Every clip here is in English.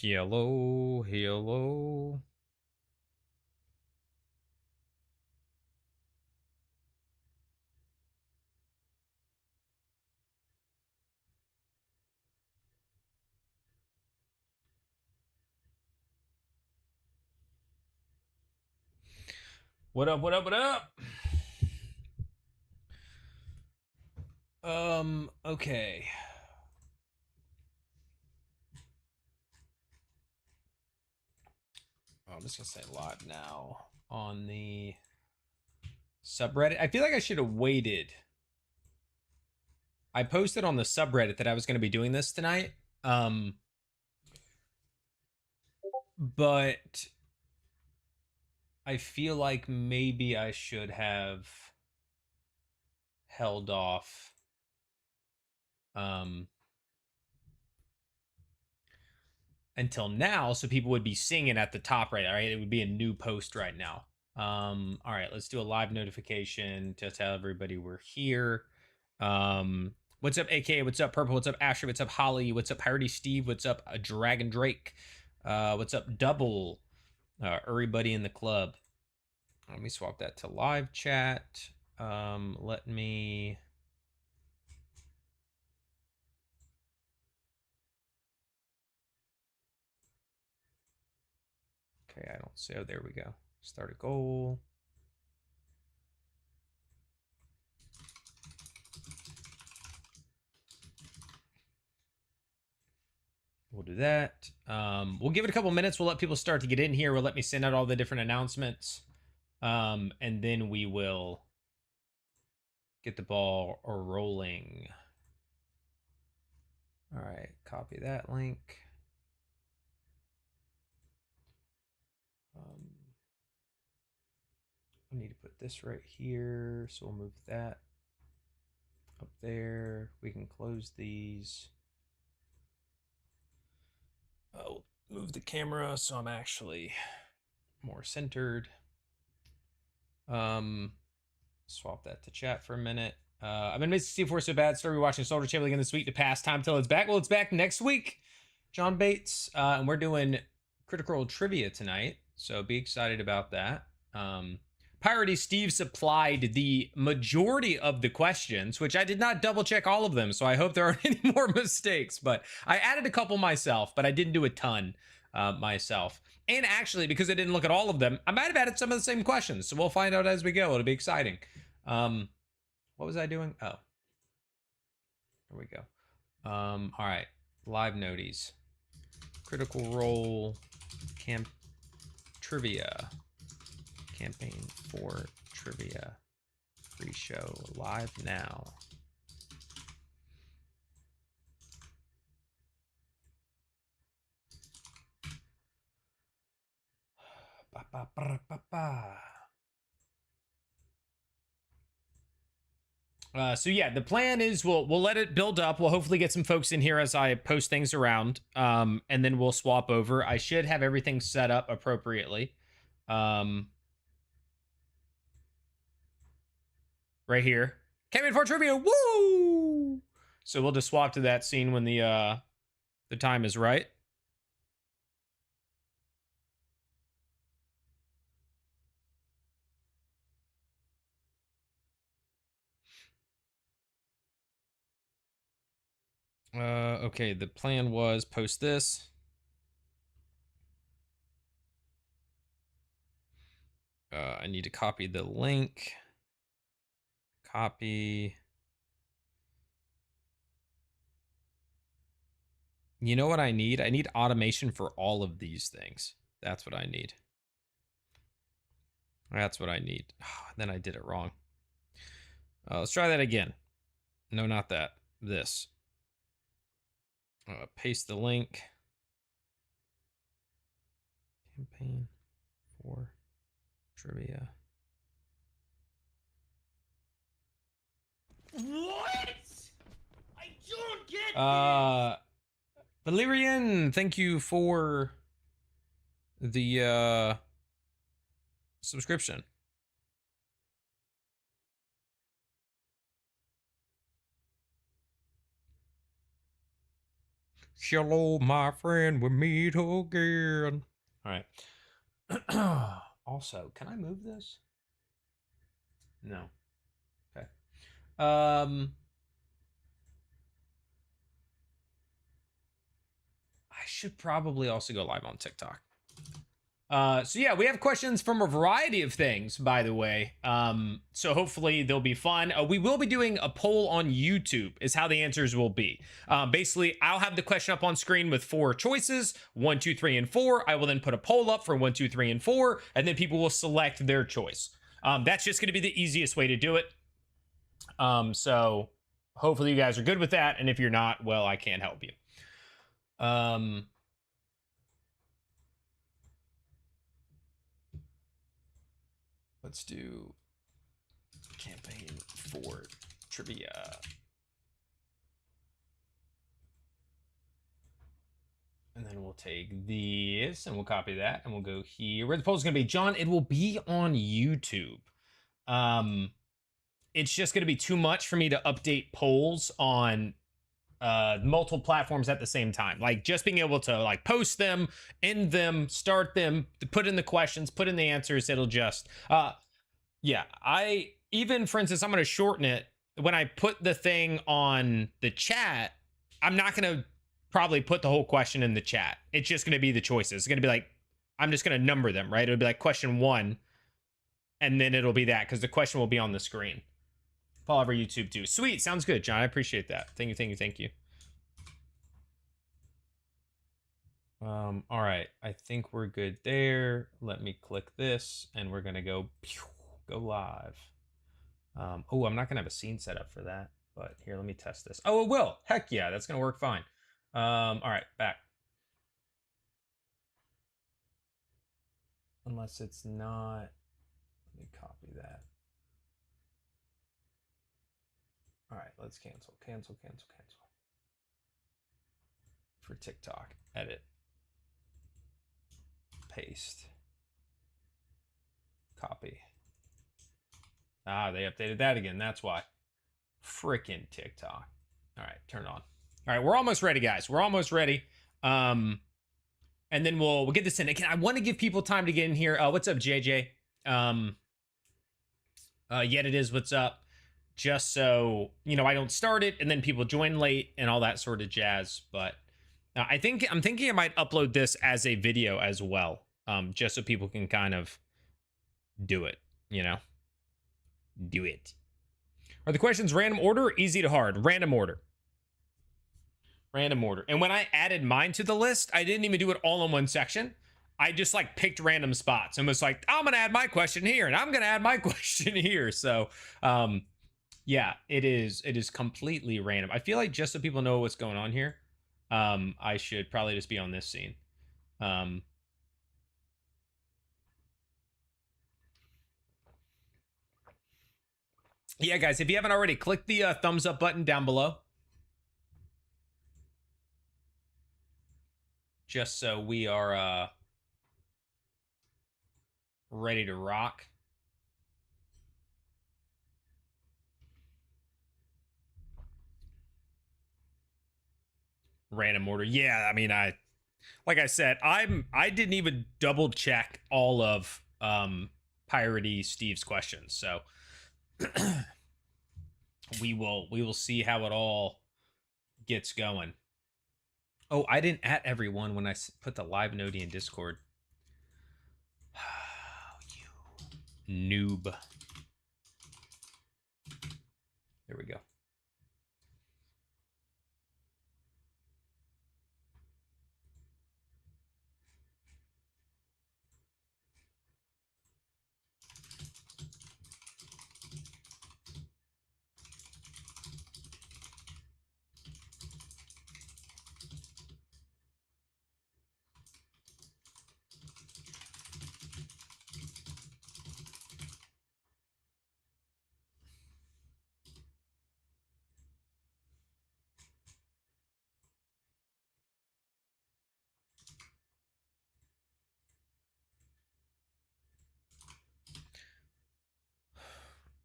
Hello, hello. What up, what up, what up? Okay. I'm just gonna say a lot now on the subreddit. I feel like I should have waited. I posted on the subreddit that I was gonna be doing this tonight. But I feel like maybe I should have held off. Until now, so people would be seeing it at the top right. All right, it would be a new post right now. All right, let's do a live notification to tell everybody we're here. What's up, AK? What's up, Purple? What's up, Asher? What's up, Holly? What's up, Hardy Steve? What's up, Dragon Drake? What's up, Double? Everybody in the club. Let me swap that to live chat. Let me. Okay, I don't see. Oh, there we go. Start a goal. We'll do that. We'll give it a couple minutes. We'll let people start to get in here. We'll let me send out all the different announcements. And then we will get the ball rolling. All right, copy that link. I need to put this right here. So we'll move that up there. We can close these. I'll move the camera so I'm actually more centered. Swap that to chat for a minute. I've been missing C4 so bad. Started watching Soldier Chamber again this week to pass time till it's back. Well, it's back next week, John Bates. And we're doing Critical Role Trivia tonight. So be excited about that. Piratey Steve supplied the majority of the questions, which I did not double check all of them. So I hope there aren't any more mistakes. But I added a couple myself, but I didn't do a ton myself. And actually, because I didn't look at all of them, I might have added some of the same questions. So we'll find out as we go. It'll be exciting. What was I doing? Oh, there we go. All right, live noties, Critical Role, camp trivia, campaign for trivia, pre-show live now. Ba, ba, ba, ba, ba. So yeah, the plan is we'll let it build up. We'll hopefully get some folks in here as I post things around, and then we'll swap over. I should have everything set up appropriately. Right here, came in for trivia. Woo! So we'll just swap to that scene when the time is right. Okay, the plan was post this. I need to copy the link. Copy. You know what I need? I need automation for all of these things. That's what I need. That's what I need. Oh, then I did it wrong. Let's try that again. No, not that. This. Paste the link. Campaign for trivia. What? I don't get Valerian, thank you for the subscription. Hello, my friend, we meet again. All right. Also, can I move this? No. Okay. I should probably also go live on TikTok. So yeah, we have questions from a variety of things, by the way. So hopefully they'll be fun. We will be doing a poll on YouTube is how the answers will be. Basically, I'll have the question up on screen with 4 choices, 1, 2, 3, and 4. I will then put a poll up for 1, 2, 3, and 4, and then people will select their choice. That's just going to be the easiest way to do it. So hopefully you guys are good with that. And if you're not, well, I can't help you. Let's do campaign 4 trivia. And then we'll take this and we'll copy that and we'll go here. Where the poll is going to be, John, it will be on YouTube. It's just going to be too much for me to update polls on multiple platforms at the same time. Like just being able to like post them, end them, start them, put in the questions, put in the answers. It'll just, yeah, even for instance, I'm going to shorten it. When I put the thing on the chat, I'm not going to probably put the whole question in the chat. It's just going to be the choices. It's going to be like, I'm just going to number them, right? It'll be like question 1, and then it'll be that because the question will be on the screen. Follow over YouTube too. Sweet. Sounds good, John. I appreciate that. Thank you, thank you, thank you. All right. I think we're good there. Let me click this, and we're going to go live. Oh, I'm not going to have a scene set up for that, but here, let me test this. Oh, it will. Heck yeah, that's going to work fine. All right, back. Unless it's not. Let me copy that. All right, let's cancel. For TikTok, edit, paste, copy. Ah, they updated that again. That's why. Frickin' TikTok. All right, turn it on. All right, we're almost ready, guys. We're almost ready. And then we'll get this in. Again, I want to give people time to get in here. What's up, JJ? Yet it is. What's up? Just so you know, I don't start it and then people join late and all that sort of jazz. But I'm thinking I might upload this as a video as well, just so people can kind of do it. You know, do it. Are the questions random order or easy to hard? Random order. Random order. And when I added mine to the list, I didn't even do it all in one section. I just like picked random spots and was like, I'm gonna add my question here and I'm gonna add my question here. So yeah, it is completely random. I feel like just so people know what's going on here, I should probably just be on this scene. Yeah, guys, if you haven't already, click the thumbs up button down below. Just so we are ready to rock. Random order. Yeah, I mean, like I said, I didn't even double check all of Piratey Steve's questions. So we will see how it all gets going. Oh, I didn't at everyone when I put the live node in Discord. You noob. There we go.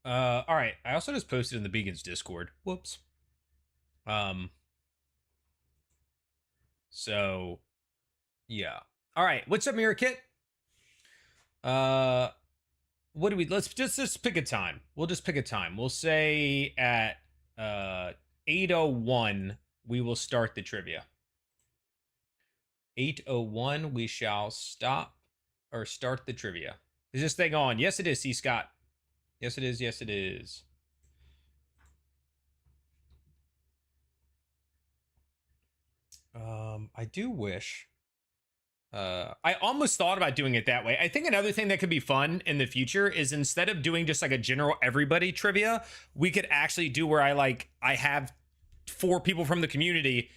All right. I also just posted in the Beacons Discord. Whoops. So, yeah. All right. What's up, Mirror Kit? What do we? Let's just pick a time. We'll just pick a time. We'll say at 8:01 we will start the trivia. 8:01 we shall stop or start the trivia. Is this thing on? Yes, it is. C. Scott. Yes, it is. Yes, it is. I do wish. I almost thought about doing it that way. I think another thing that could be fun in the future is instead of doing just like a general everybody trivia, we could actually do where I have 4 people from the community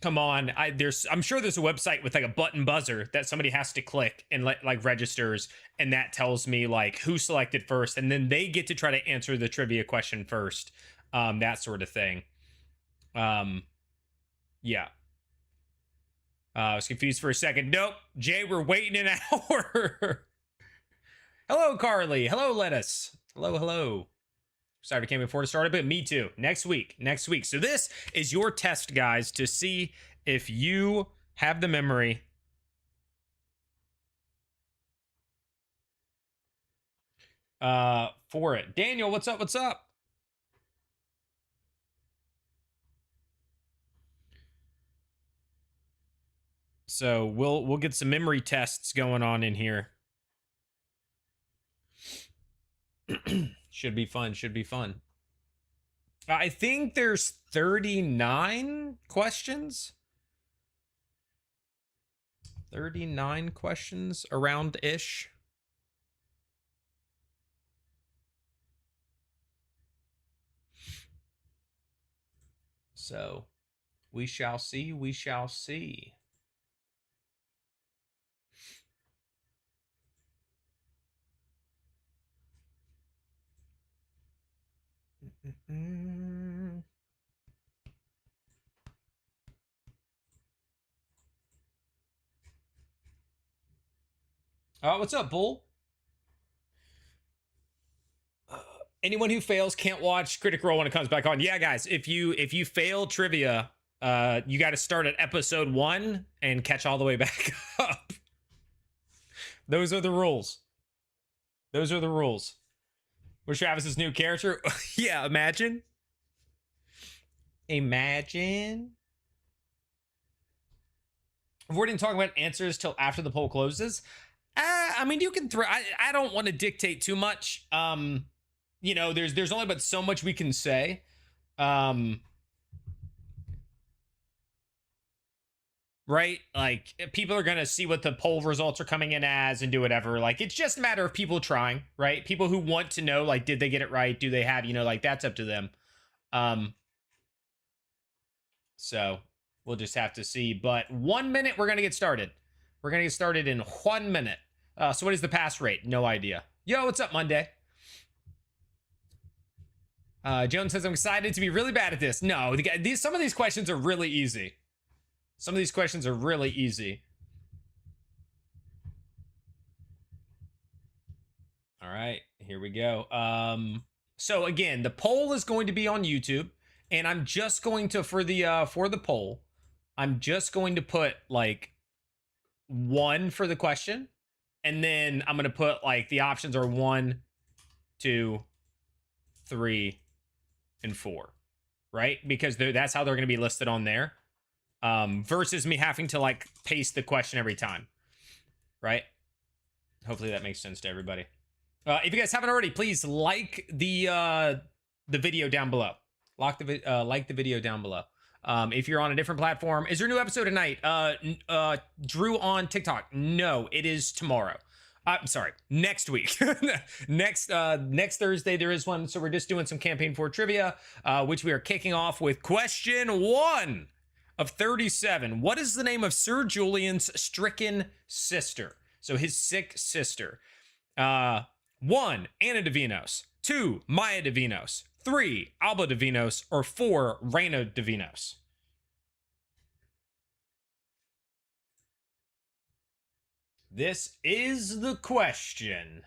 come on. I'm sure there's a website with like a button buzzer that somebody has to click and like registers, and that tells me like who selected first, and then they get to try to answer the trivia question first. That sort of thing. Yeah. I was confused for a second. Nope. Jay, we're waiting an hour. Hello, Carly. Hello, Lettuce. Hello, hello. Sorry I came before it started, but me too. Next week. So this is your test, guys, to see if you have the memory for it. Daniel, what's up? What's up? So we'll get some memory tests going on in here. Should be fun. I think there's 39 questions. 39 questions around-ish. So we shall see. What's up, Bull? Anyone who fails can't watch Critic Role when it comes back on. Yeah, guys, if you fail trivia, you got to start at episode 1 and catch all the way back up. Those are the rules. Where's Travis's new character? Yeah, imagine. Avoiding talking about answers till after the poll closes. I mean, you can throw. I don't want to dictate too much. You know, there's only but so much we can say. Right? Like, people are gonna see what the poll results are coming in as and do whatever. Like, it's just a matter of people trying, right? People who want to know, like, did they get it right? Do they have, like, that's up to them. So we'll just have to see. But 1 minute, we're gonna get started. We're gonna get started in 1 minute. So what is the pass rate? No idea. Yo, what's up, Monday? Jones says, I'm excited to be really bad at this. No, some of these questions are really easy. All right, here we go. So again, the poll is going to be on YouTube, and I'm just going to, for the poll, I'm just going to put like 1 for the question, and then I'm going to put like the options are 1, 2, 3, and 4, right? Because that's how they're going to be listed on there. Versus me having to like paste the question every time, right? Hopefully that makes sense to everybody. If you guys haven't already, please like the video down below. Like the video down below. If you're on a different platform, is there a new episode tonight? Drew on TikTok. No, it is tomorrow. I'm sorry, next week. next Thursday there is one. So we're just doing some campaign 4 trivia, which we are kicking off with question 1 of 37. What is the name of Sir Julian's stricken sister? So his sick sister. 1, Anna Davinos. 2, Maya Davinos. 3, Alba Davinos. Or 4, Reina Davinos. This is the question.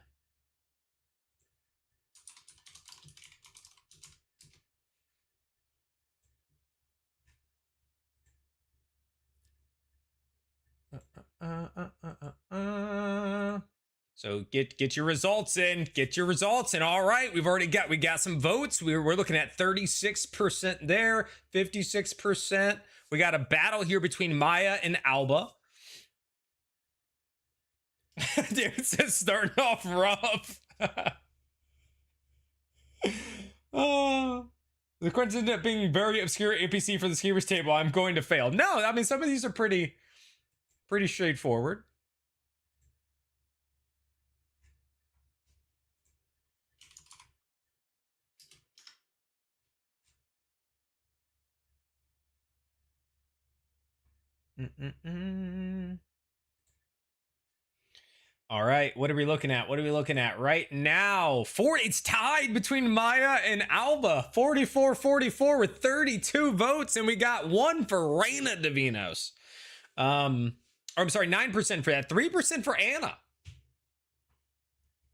So get your results in. Get your results in. All right, we got some votes. We're looking at 36% there, 56%. We got a battle here between Maya and Alba. Dude says starting off rough. The questions end up being very obscure NPC for the schemer's table. I'm going to fail. No, I mean some of these are pretty straightforward. All right, what are we looking at? What are we looking at right now? It's tied between Maya and Alba. 44-44 with 32 votes, and we got one for Reina Davinos. I'm sorry, 9% for that. 3% for Anna.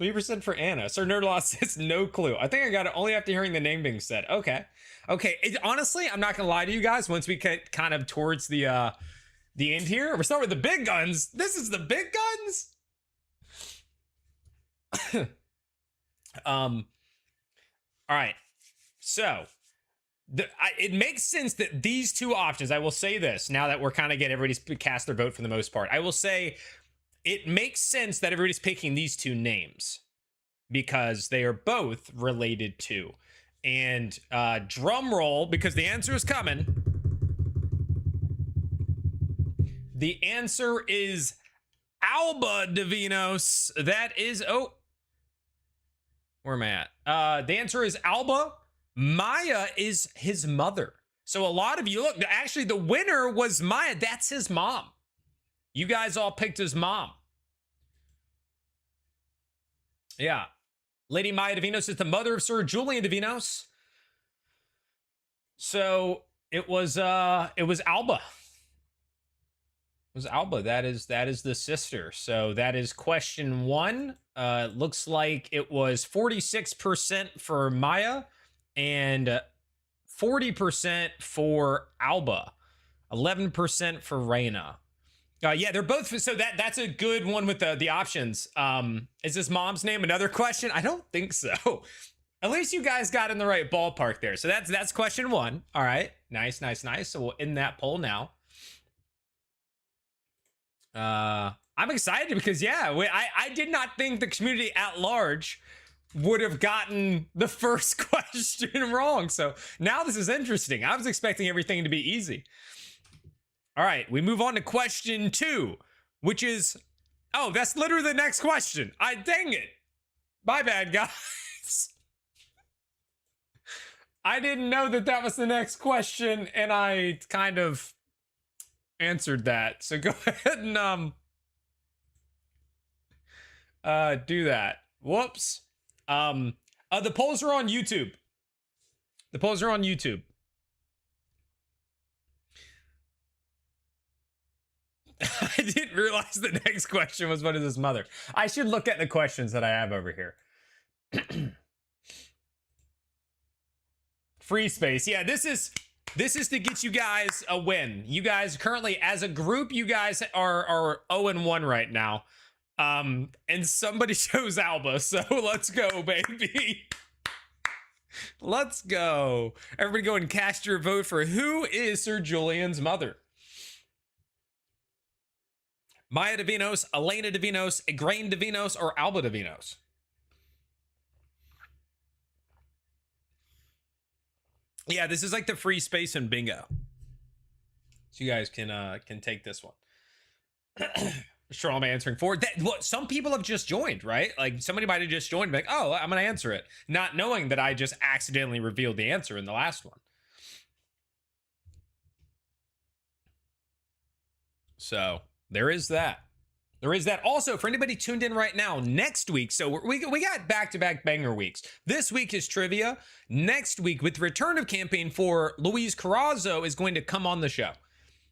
3% for Anna. Sir Nerdlaw says no clue. I think I got it only after hearing the name being said. Okay. Honestly, I'm not gonna lie to you guys. Once we get kind of towards the end here, we're starting with the big guns. This is the big guns. All right. So it makes sense that these two options, I will say this now that we're kind of getting everybody's cast their vote for the most part. I will say it makes sense that everybody's picking these two names because they are both related to. And drum roll, because the answer is coming. The answer is Alba Davinos. That is, where am I at? The answer is Alba. Maya is his mother. So a lot of you, look, actually the winner was Maya. That's his mom. You guys all picked his mom. Yeah. Lady Maya Davinos is the mother of Sir Julien Davinos. So it was Alba. It was Alba. That is the sister. So that is question one. Looks like it was 46% for Maya and 40% for Alba. 11% for Reina. Yeah, they're both. So that's a good one with the options. Is this mom's name another question? I don't think so. At least you guys got in the right ballpark there. So that's question one. All right, nice. So we'll end that poll now. I'm excited because I did not think the community at large would have gotten the first question wrong. So now this is interesting. I was expecting everything to be easy. All right, we move on to question two, which is, that's literally the next question. Dang it. My bad, guys. I didn't know that was the next question, and I kind of answered that. So go ahead and do that. Whoops. The polls are on YouTube. I didn't realize the next question was what is his mother. I should look at the questions that I have over here. Free space. Yeah, this is to get you guys a win. You guys currently, as a group, you guys are 0-1 right now. And somebody chose Alba, so let's go, baby. Let's go. Everybody go and cast your vote for who is Sir Julian's mother. Maya Davinos, Elena Davinos, Igraine Davinos, or Alba Davinos? Yeah, this is like the free space in bingo. So you guys can take this one. Sure, I'm answering for it. Some people have just joined, right? Like somebody might have just joined, like, oh, I'm gonna answer it, not knowing that I just accidentally revealed the answer in the last one. So there is that. Also, for anybody tuned in right now, next week, so we got back-to-back banger weeks. This week is trivia. Next week, with the return of campaign 4, Luis Carazo is going to come on the show.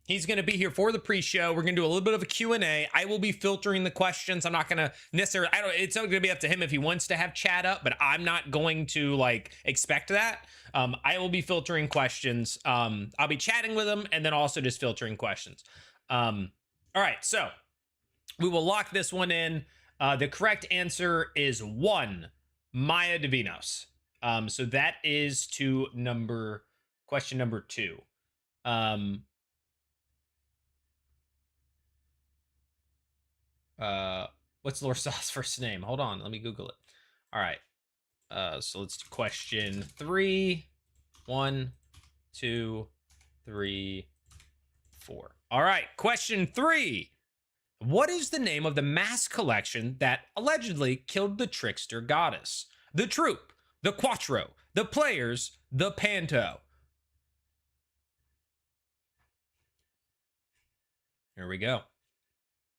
He's going to be here for the pre-show. We're going to do a little bit of a Q&A. I will be filtering the questions. I'm not going to necessarily, it's going to be up to him if he wants to have chat up, but I'm not going to expect that. I will be filtering questions. I'll be chatting with him and then also just filtering questions. All All right, so we will lock this one in. The correct answer is 1, Maya Davinos. So that is to question number 2. What's Lord Saw's first name? Hold on, let me Google it. All right. So let's do question 3. 1, 2, 3, 4. All right, question 3. What is the name of the mask collection that allegedly killed the trickster goddess? The troupe, the quattro, the players, the panto. Here we go.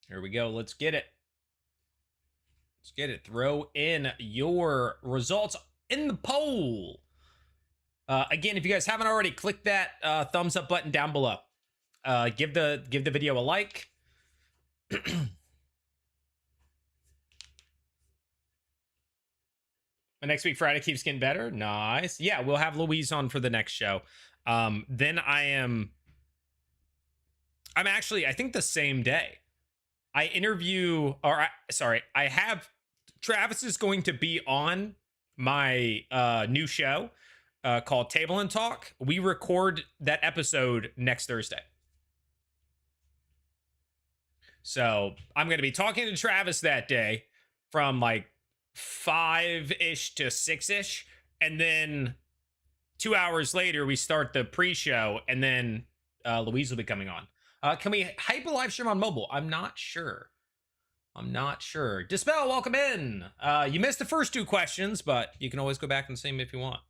Here we go. Let's get it. Let's get it. Throw in your results in the poll. Again, if you guys haven't already, click that thumbs up button down below. Give the video a like. Next week, Friday keeps getting better. Nice. Yeah, we'll have Louise on for the next show. Then I'm actually, I think the same day. I have Travis is going to be on my new show called Table and Talk. We record that episode next Thursday. So I'm going to be talking to Travis that day from like 5-ish to 6-ish. And then 2 hours later, we start the pre-show, and then Louise will be coming on. Can we hype a live stream on mobile? I'm not sure. Dispel, welcome in. You missed the first 2 questions, but you can always go back and see them if you want.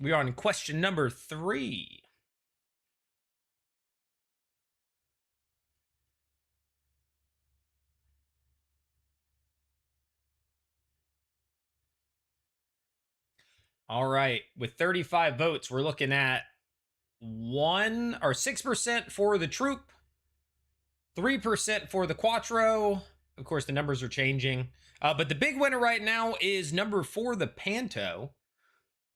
We are on question number 3. All right, with 35 votes, we're looking at 6% for the troupe, 3% for the quattro. Of course, the numbers are changing. But the big winner right now is number 4, the panto,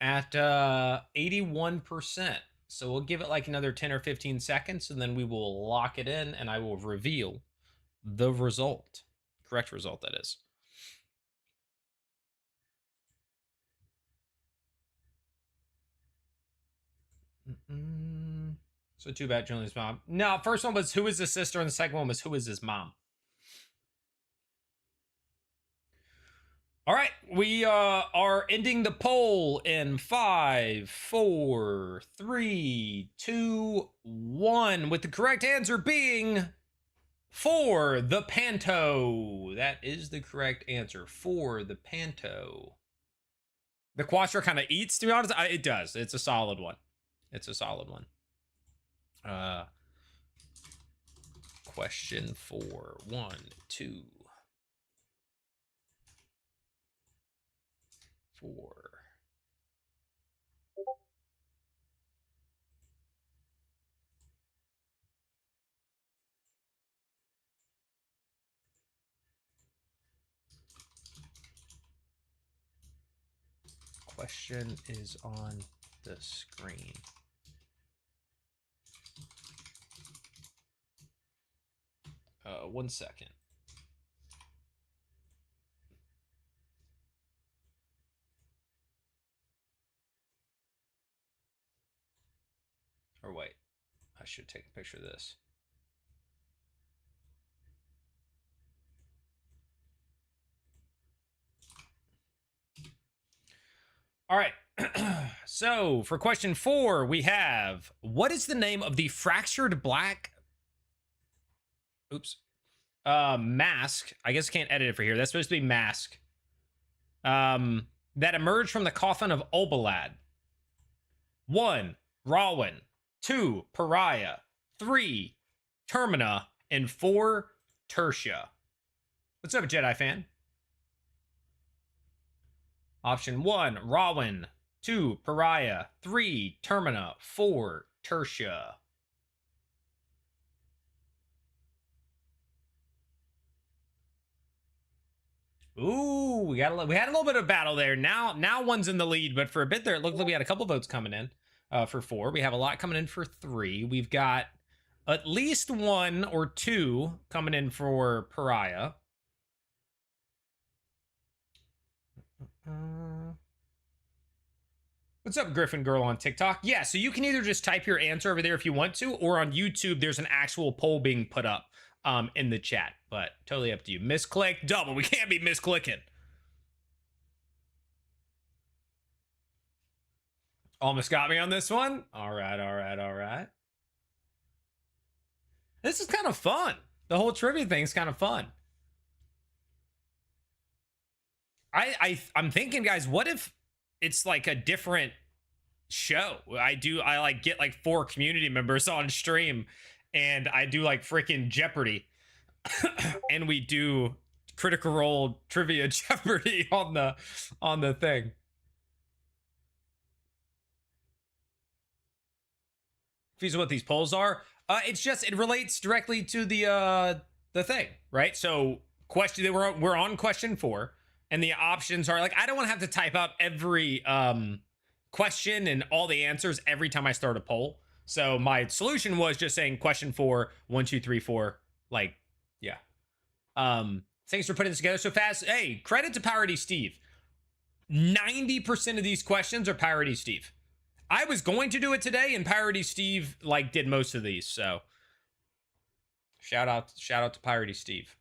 at 81%. So we'll give it like another 10 or 15 seconds, and then we will lock it in, and I will reveal the result. Correct result, that is. So too bad Julian's mom. No, first one was who is his sister, and the second one was who is his mom. All right, we are ending the poll in 5, 4, 3, 2, 1, with the correct answer being 4, the panto. That is the correct answer, 4, the panto. The quattro kind of eats, to be honest. It does. It's a solid one. Question 4. 1, 2, 4. Question is on the screen. One second. Or wait, I should take a picture of this. All right. So for question 4, we have, what is the name of the fractured black mask? I guess I can't edit it for here. That's supposed to be mask. That emerged from the coffin of Obalad. 1, Rawin. 2, Pariah. 3, Termina. And 4, Tertia. What's up, Jedi fan? Option 1, Rawin. 2, Pariah. 3, Termina. 4, Tertia. Ooh, we had a little bit of battle there. Now one's in the lead, but for a bit there, it looked like we had a couple votes coming in for 4. We have a lot coming in for 3. We've got At least 1 or 2 coming in for Pariah. What's up, Griffin Girl on TikTok? Yeah, so you can either just type your answer over there if you want to, or on YouTube, there's an actual poll being put up in the chat. But totally up to you. Misclick, double. We can't be misclicking. Almost got me on this one. All right, all right, all right. This is kind of fun. The whole trivia thing is kind of fun. I'm thinking, guys, what if it's like a different show? I like get like 4 community members on stream and I do like freaking Jeopardy and we do Critical Role trivia Jeopardy on the thing. Confused what these polls are. It's just, it relates directly to the thing, right? So question, we're on question 4, and the options are like, I don't want to have to type up every question and all the answers every time I start a poll. So my solution was just saying question 4, 1, 2, 3, 4. Like, yeah. Thanks for putting this together so fast. Hey, credit to Parody Steve. 90% of these questions are Parody Steve. I was going to do it today, and Parody Steve like did most of these. So shout out to Parody Steve.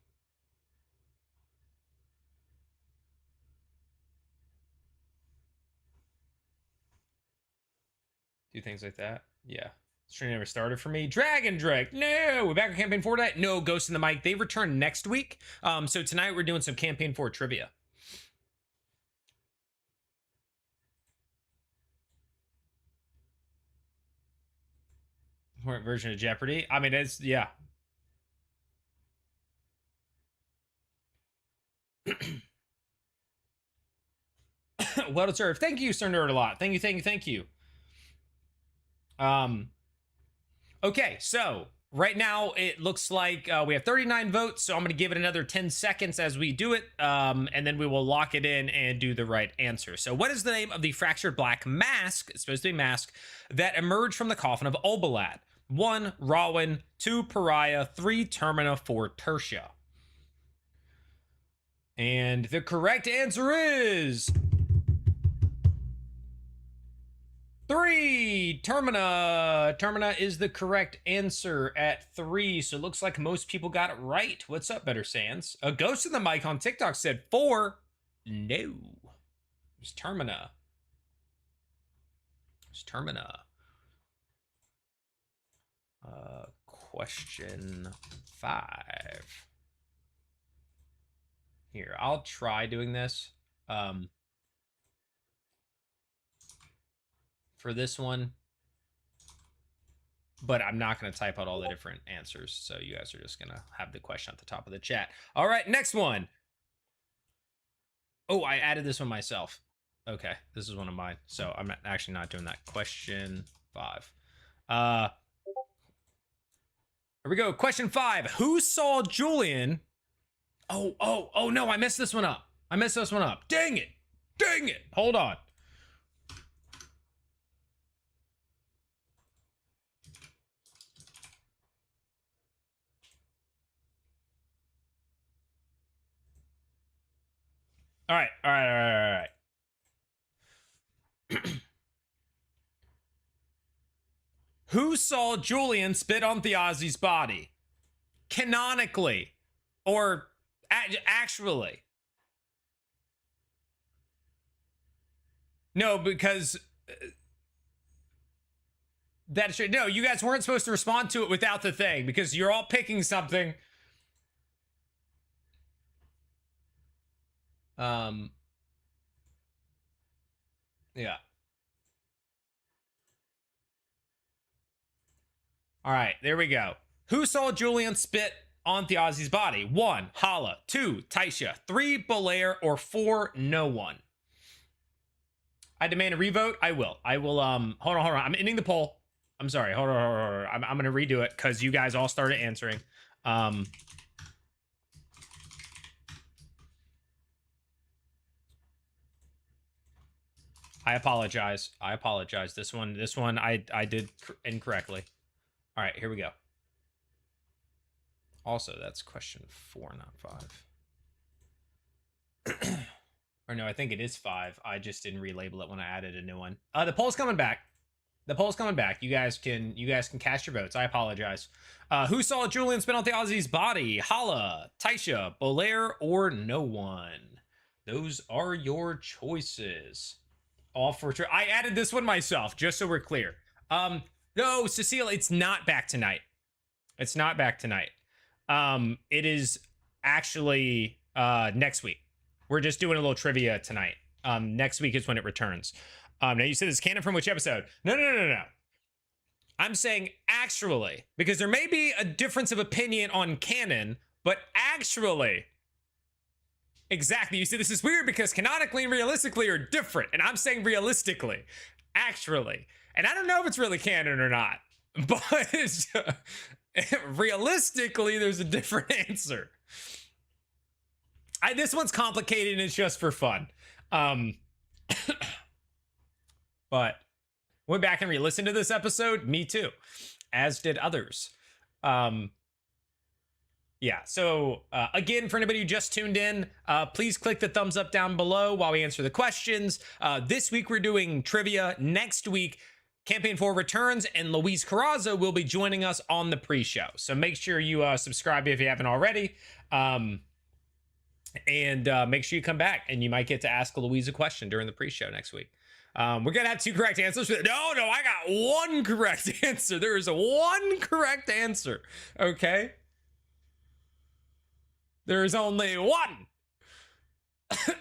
Do things like that. Yeah. Stream never started for me. Dragon Drake. No. We're back on Campaign 4 tonight. No, Ghost in the Mic. They return next week. So tonight we're doing some Campaign 4 trivia. Version of Jeopardy. I mean, it's, yeah. Well deserved. Thank you, Sir Nerd, a lot. Thank you. Okay, so right now it looks like we have 39 votes, so I'm going to give it another 10 seconds as we do it, and then we will lock it in and do the right answer. So what is the name of the fractured black mask, it's supposed to be mask, that emerged from the coffin of Obalad? 1, Rowan, 2, Pariah, 3, Termina, 4, Tertia. And the correct answer is 3, Termina. Termina is the correct answer at 3. So it looks like most people got it right. What's up, Better Sans? A Ghost in the Mic on TikTok said 4. No. It was Termina. Question 5. Here, I'll try doing this. For this one, but I'm not going to type out all the different answers, so you guys are just going to have the question at the top of the chat. All right, next one. Oh, I added this one myself. Okay, this is one of mine, so I'm actually not doing that. Question 5. Here we go. Question 5. Who saw Julien? Oh no, I messed this one up. Dang it. Hold on. All right. Who saw Julien spit on Thyazi's body? Canonically. Or actually? No, because... that's true. No, you guys weren't supposed to respond to it without the thing, because you're all picking something... Yeah. All right, there we go. Who saw Julien spit on Thyazi's body? 1, Hala. 2, Thaisha. 3, Bolaire. Or 4, no one. I demand a revote. I will. Hold on. I'm ending the poll. I'm sorry. Hold on. I'm going to redo it because you guys all started answering. I apologize. This one I did incorrectly. All right, here we go. Also, that's question 4, not 5. Or no, I think it is 5. I just didn't relabel it when I added a new one. The poll's coming back. The poll's coming back. You guys can cast your votes. I apologize. Who saw Julien spin out the Aussie's body? Hala, Thaisha, Bolaire, or no one? Those are your choices. All for sure. I added this one myself, just so we're clear. No, Cecile, it's not back tonight. It's not back tonight. It is actually next week. We're just doing a little trivia tonight. Next week is when it returns. Now you said it's canon from which episode? No. I'm saying actually, because there may be a difference of opinion on canon, but actually, exactly. You see, this is weird because canonically and realistically are different, and I'm saying realistically, actually, and I don't know if it's really canon or not, but realistically, there's a different answer. This one's complicated and it's just for fun. But went back and re-listened to this episode. Me too, as did others. Yeah. So again, for anybody who just tuned in, please click the thumbs up down below while we answer the questions. This week we're doing trivia. Next week, Campaign 4 returns, and Luis Carazo will be joining us on the pre-show. So make sure you subscribe if you haven't already. And make sure you come back, and you might get to ask Louise a question during the pre-show next week. We're gonna have 2 correct answers. No, I got 1 correct answer. There is a 1 correct answer. Okay, there is only 1. This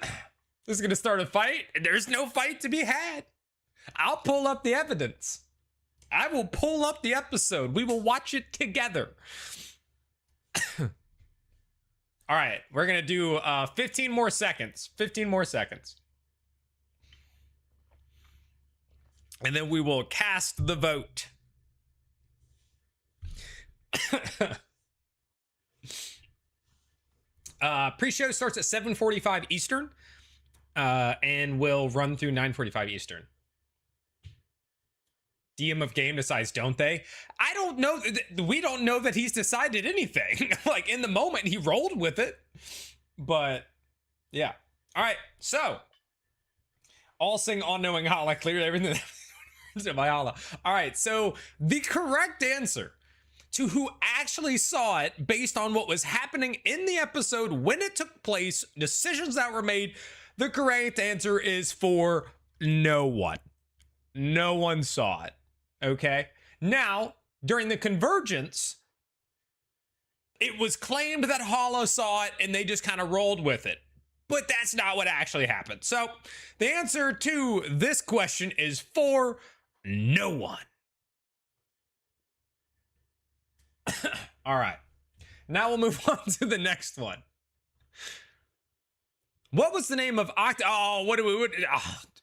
is gonna start a fight, and there's no fight to be had. I'll pull up the evidence. I will pull up the episode. We will watch it together. All right, we're gonna do 15 more seconds. 15 more seconds. And then we will cast the vote. Pre-show starts at 7:45 Eastern and will run through 9:45 Eastern. DM of game decides, don't they? I don't know. We don't know that he's decided anything. Like, in the moment, he rolled with it. But, yeah. All right, so. All sing all-knowing Hala. Cleared everything to my Hala. All right, so the correct answer to who actually saw it based on what was happening in the episode, when it took place, decisions that were made, the correct answer is for no one. No one saw it. Okay. Now, during the convergence, it was claimed that Hala saw it and they just kind of rolled with it. But that's not what actually happened. So the answer to this question is for no one. All right. Now we'll move on to the next one. What was the name of Occtis? Oh,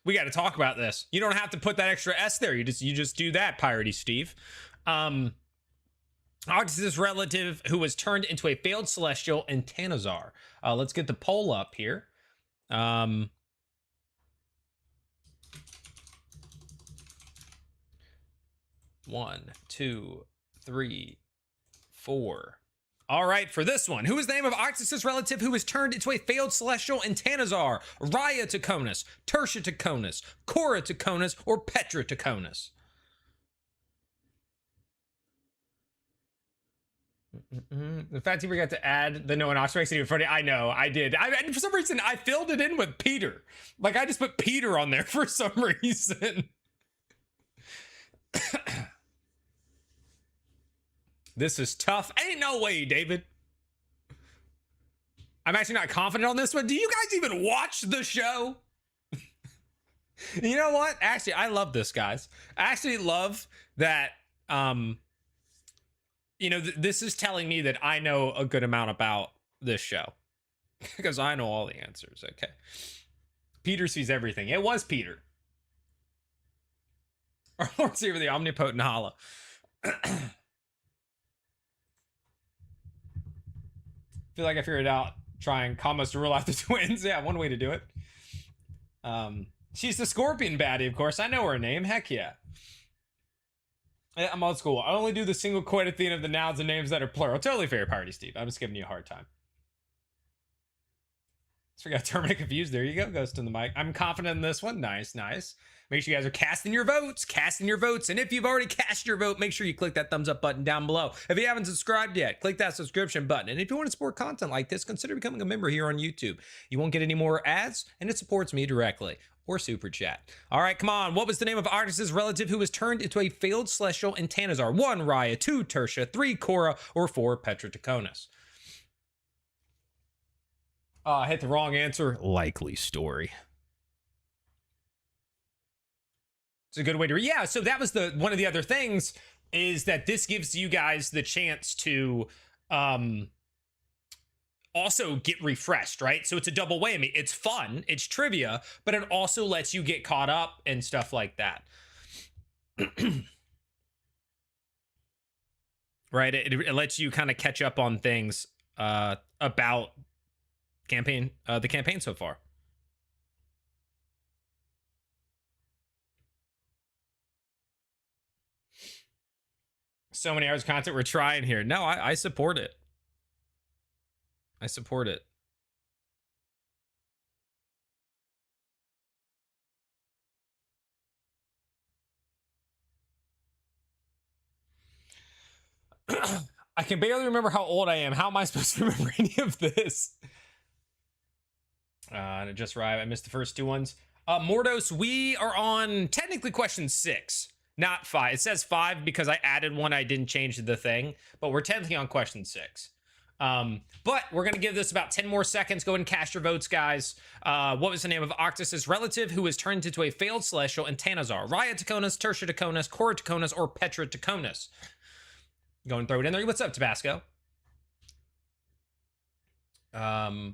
we got to talk about this. You don't have to put that extra S there. You just do that, Piratey Steve. Occtis' relative who was turned into a failed celestial in Tanazar. Let's get the poll up here. 1, 2, 3, 4. All right, for this one, who is the name of Occtis' relative who was turned into a failed celestial in Tanazar? Raya Tachonis, Tertia Tachonis, Cora Tachonis, or Petra Tachonis? The fact you forgot to add the no one Ox makes it even funny. I know, I did. And for some reason, I filled it in with Peter. Like, I just put Peter on there for some reason. This is tough. Ain't no way, David. I'm actually not confident on this one. Do you guys even watch the show? You know what? Actually, I love this, guys. I actually love that, you know, this is telling me that I know a good amount about this show. Because I know all the answers, okay? Peter sees everything. It was Peter. Our Lord Savior, the omnipotent Hala. Feel like I figured it out. Trying combos to rule out the twins. Yeah, one way to do it. She's the scorpion baddie, of course. I know her name. Heck yeah. I'm old school. I only do the single quote at the end of the nouns and names that are plural. Totally fair party, Steve. I'm just giving you a hard time. Just forgot terminate confused. There you go. Ghost in the mic. I'm confident in this one. Nice, nice. Make sure you guys are casting your votes. And if you've already cast your vote, make sure you click that thumbs up button down below. If you haven't subscribed yet, click that subscription button. And if you want to support content like this, consider becoming a member here on YouTube. You won't get any more ads, and it supports me directly. Or super chat. All right, come on. What was the name of Occtis' relative who was turned into a failed celestial in Tanazar? 1, Raya, 2, Thaisha, 3, Cora, or 4, Petra Tachonis? I hit the wrong answer. Likely story. It's a good way to yeah, so that was the one of the other things is that this gives you guys the chance to also get refreshed, right? So it's a double whammy. It's fun, it's trivia, but it also lets you get caught up and stuff like that. Right? It lets you kind of catch up on things about the campaign so far. So many hours of content we're trying here. No, I support it. I support it. I can barely remember how old I am. How am I supposed to remember any of this? And it just arrived. I missed the first two ones. Mordos, we are on technically question 6, not 5. It says 5 because I added one. I didn't change the thing, but we're technically on question 6. But we're going to give this about 10 more seconds. Go ahead and cast your votes, guys. What was the name of Occtis' relative who was turned into a failed celestial in Tanazar? Raya Tachonis, Thaisha Tachonis, Cora Tachonis, or Petra Tachonis? Go and throw it in there. What's up, Tabasco? And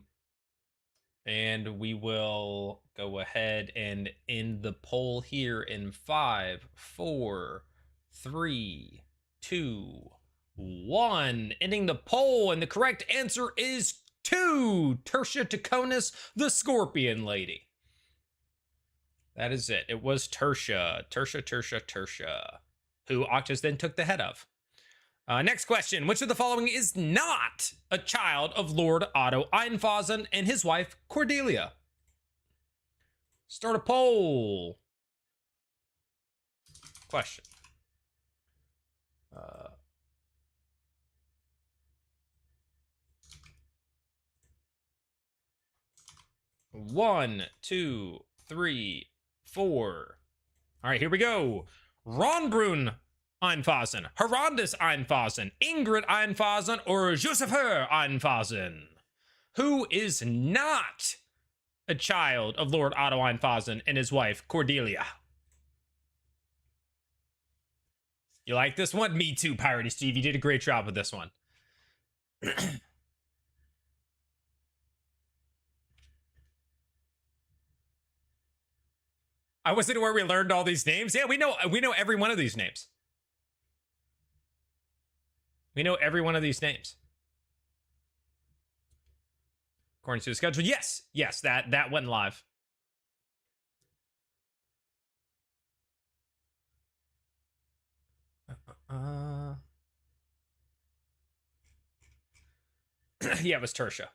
we will go ahead and end the poll here in 5, 4, 3, 2, 1. Ending the poll, and the correct answer is 2. Thaisha Tachonis, the Scorpion Lady. That is it. It was Thaisha, who Occtis then took the head of. Next question. Which of the following is not a child of Lord Otto Einfasen and his wife Cordelia? Start a poll. Question. 1, 2, 3, 4. All right, here we go. Ronbrun Einfasen, Herondis Einfasen, Ingrid Einfasen, or Josepher Einfasen? Who is not a child of Lord Otto Einfasen and his wife Cordelia? You like this one? Me too, Piratey Steve. You did a great job with this one. I wasn't where we learned all these names. Yeah, we know every one of these names. We know every one of these names. According to the schedule. Yes, that went live. Yeah, it was Thaisha.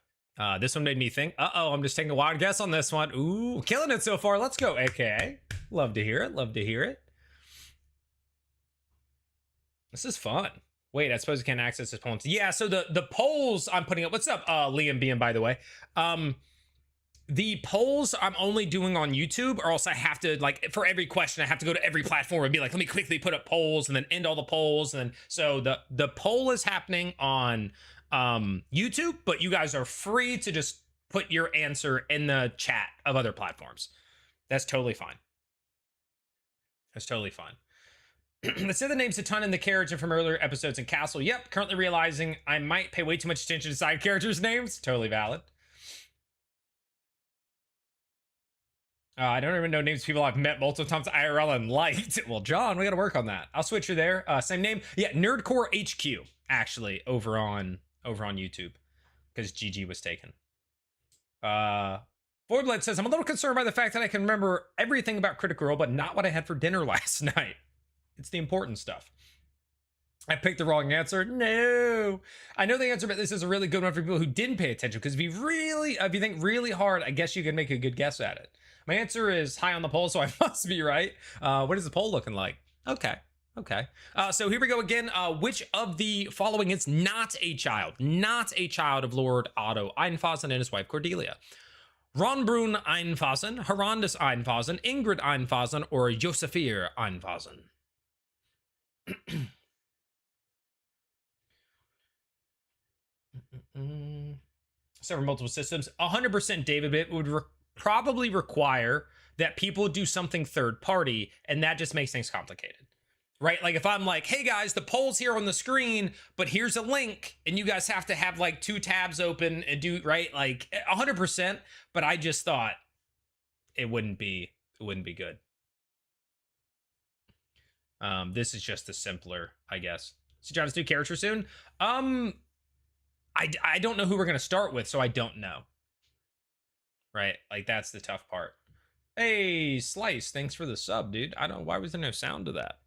This one made me think, I'm just taking a wild guess on this one. Ooh, killing it so far. Let's go, AKA. Love to hear it. This is fun. Wait, I suppose you can't access his poems. Yeah, so the polls I'm putting up. What's up, Liam BM, by the way? The polls I'm only doing on YouTube, or else I have to, like, for every question, I have to go to every platform and be like, let me quickly put up polls and then end all the polls. And then, so the poll is happening on YouTube, but you guys are free to just put your answer in the chat of other platforms. That's totally fine. Let's say the names a ton in the carriage and from earlier episodes in Castle. Yep, currently realizing I might pay way too much attention to side characters' names. Totally valid. I don't even know names of people I've met multiple times IRL and liked. Well, John, we got to work on that. I'll switch you there. Same name. Yeah, Nerdcore HQ, actually, over on YouTube, because GG was taken. Voidblood says, I'm a little concerned by the fact that I can remember everything about Critical Role, but not what I had for dinner last night. It's the important stuff. I picked the wrong answer. No. I know the answer, but this is a really good one for people who didn't pay attention. Because if you think really hard, I guess you can make a good guess at it. My answer is high on the poll, so I must be right. What is the poll looking like? Okay. So here we go again. Which of the following is not a child? Not a child of Lord Otto Einfossen and his wife Cordelia. Ronbrun Einfossen, Herondis Einfossen, Ingrid Einfossen, or Josephir Einfossen? Several multiple systems. 100% David, it would probably require that people do something third party, and that just makes things complicated. Right? Like if I'm like, hey guys, the poll's here on the screen, but here's a link, and you guys have to have like 2 tabs open and do, right? Like 100%, but I just thought it wouldn't be good. This is just the simpler, I guess. So John, let's do character soon. I don't know who we're gonna start with, so I don't know. Right? Like that's the tough part. Hey, Slice, thanks for the sub, dude. I don't. Why was there no sound to that?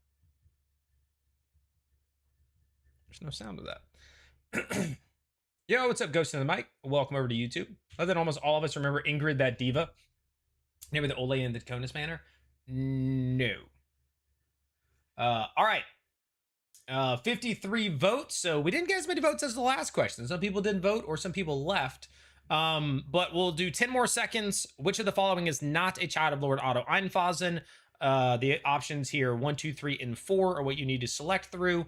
There's no sound to that. Yo, what's up, Ghost in the Mic? Welcome over to YouTube. Other than almost all of us remember Ingrid, that diva. Remember the old lady in the Tachonis manor? No. All right. 53 votes, so we didn't get as many votes as the last question. Some people didn't vote, or some people left. But we'll do 10 more seconds. Which of the following is not a child of Lord Otto Einfossen? The options here, 1, 2, 3, and 4 are what you need to select through.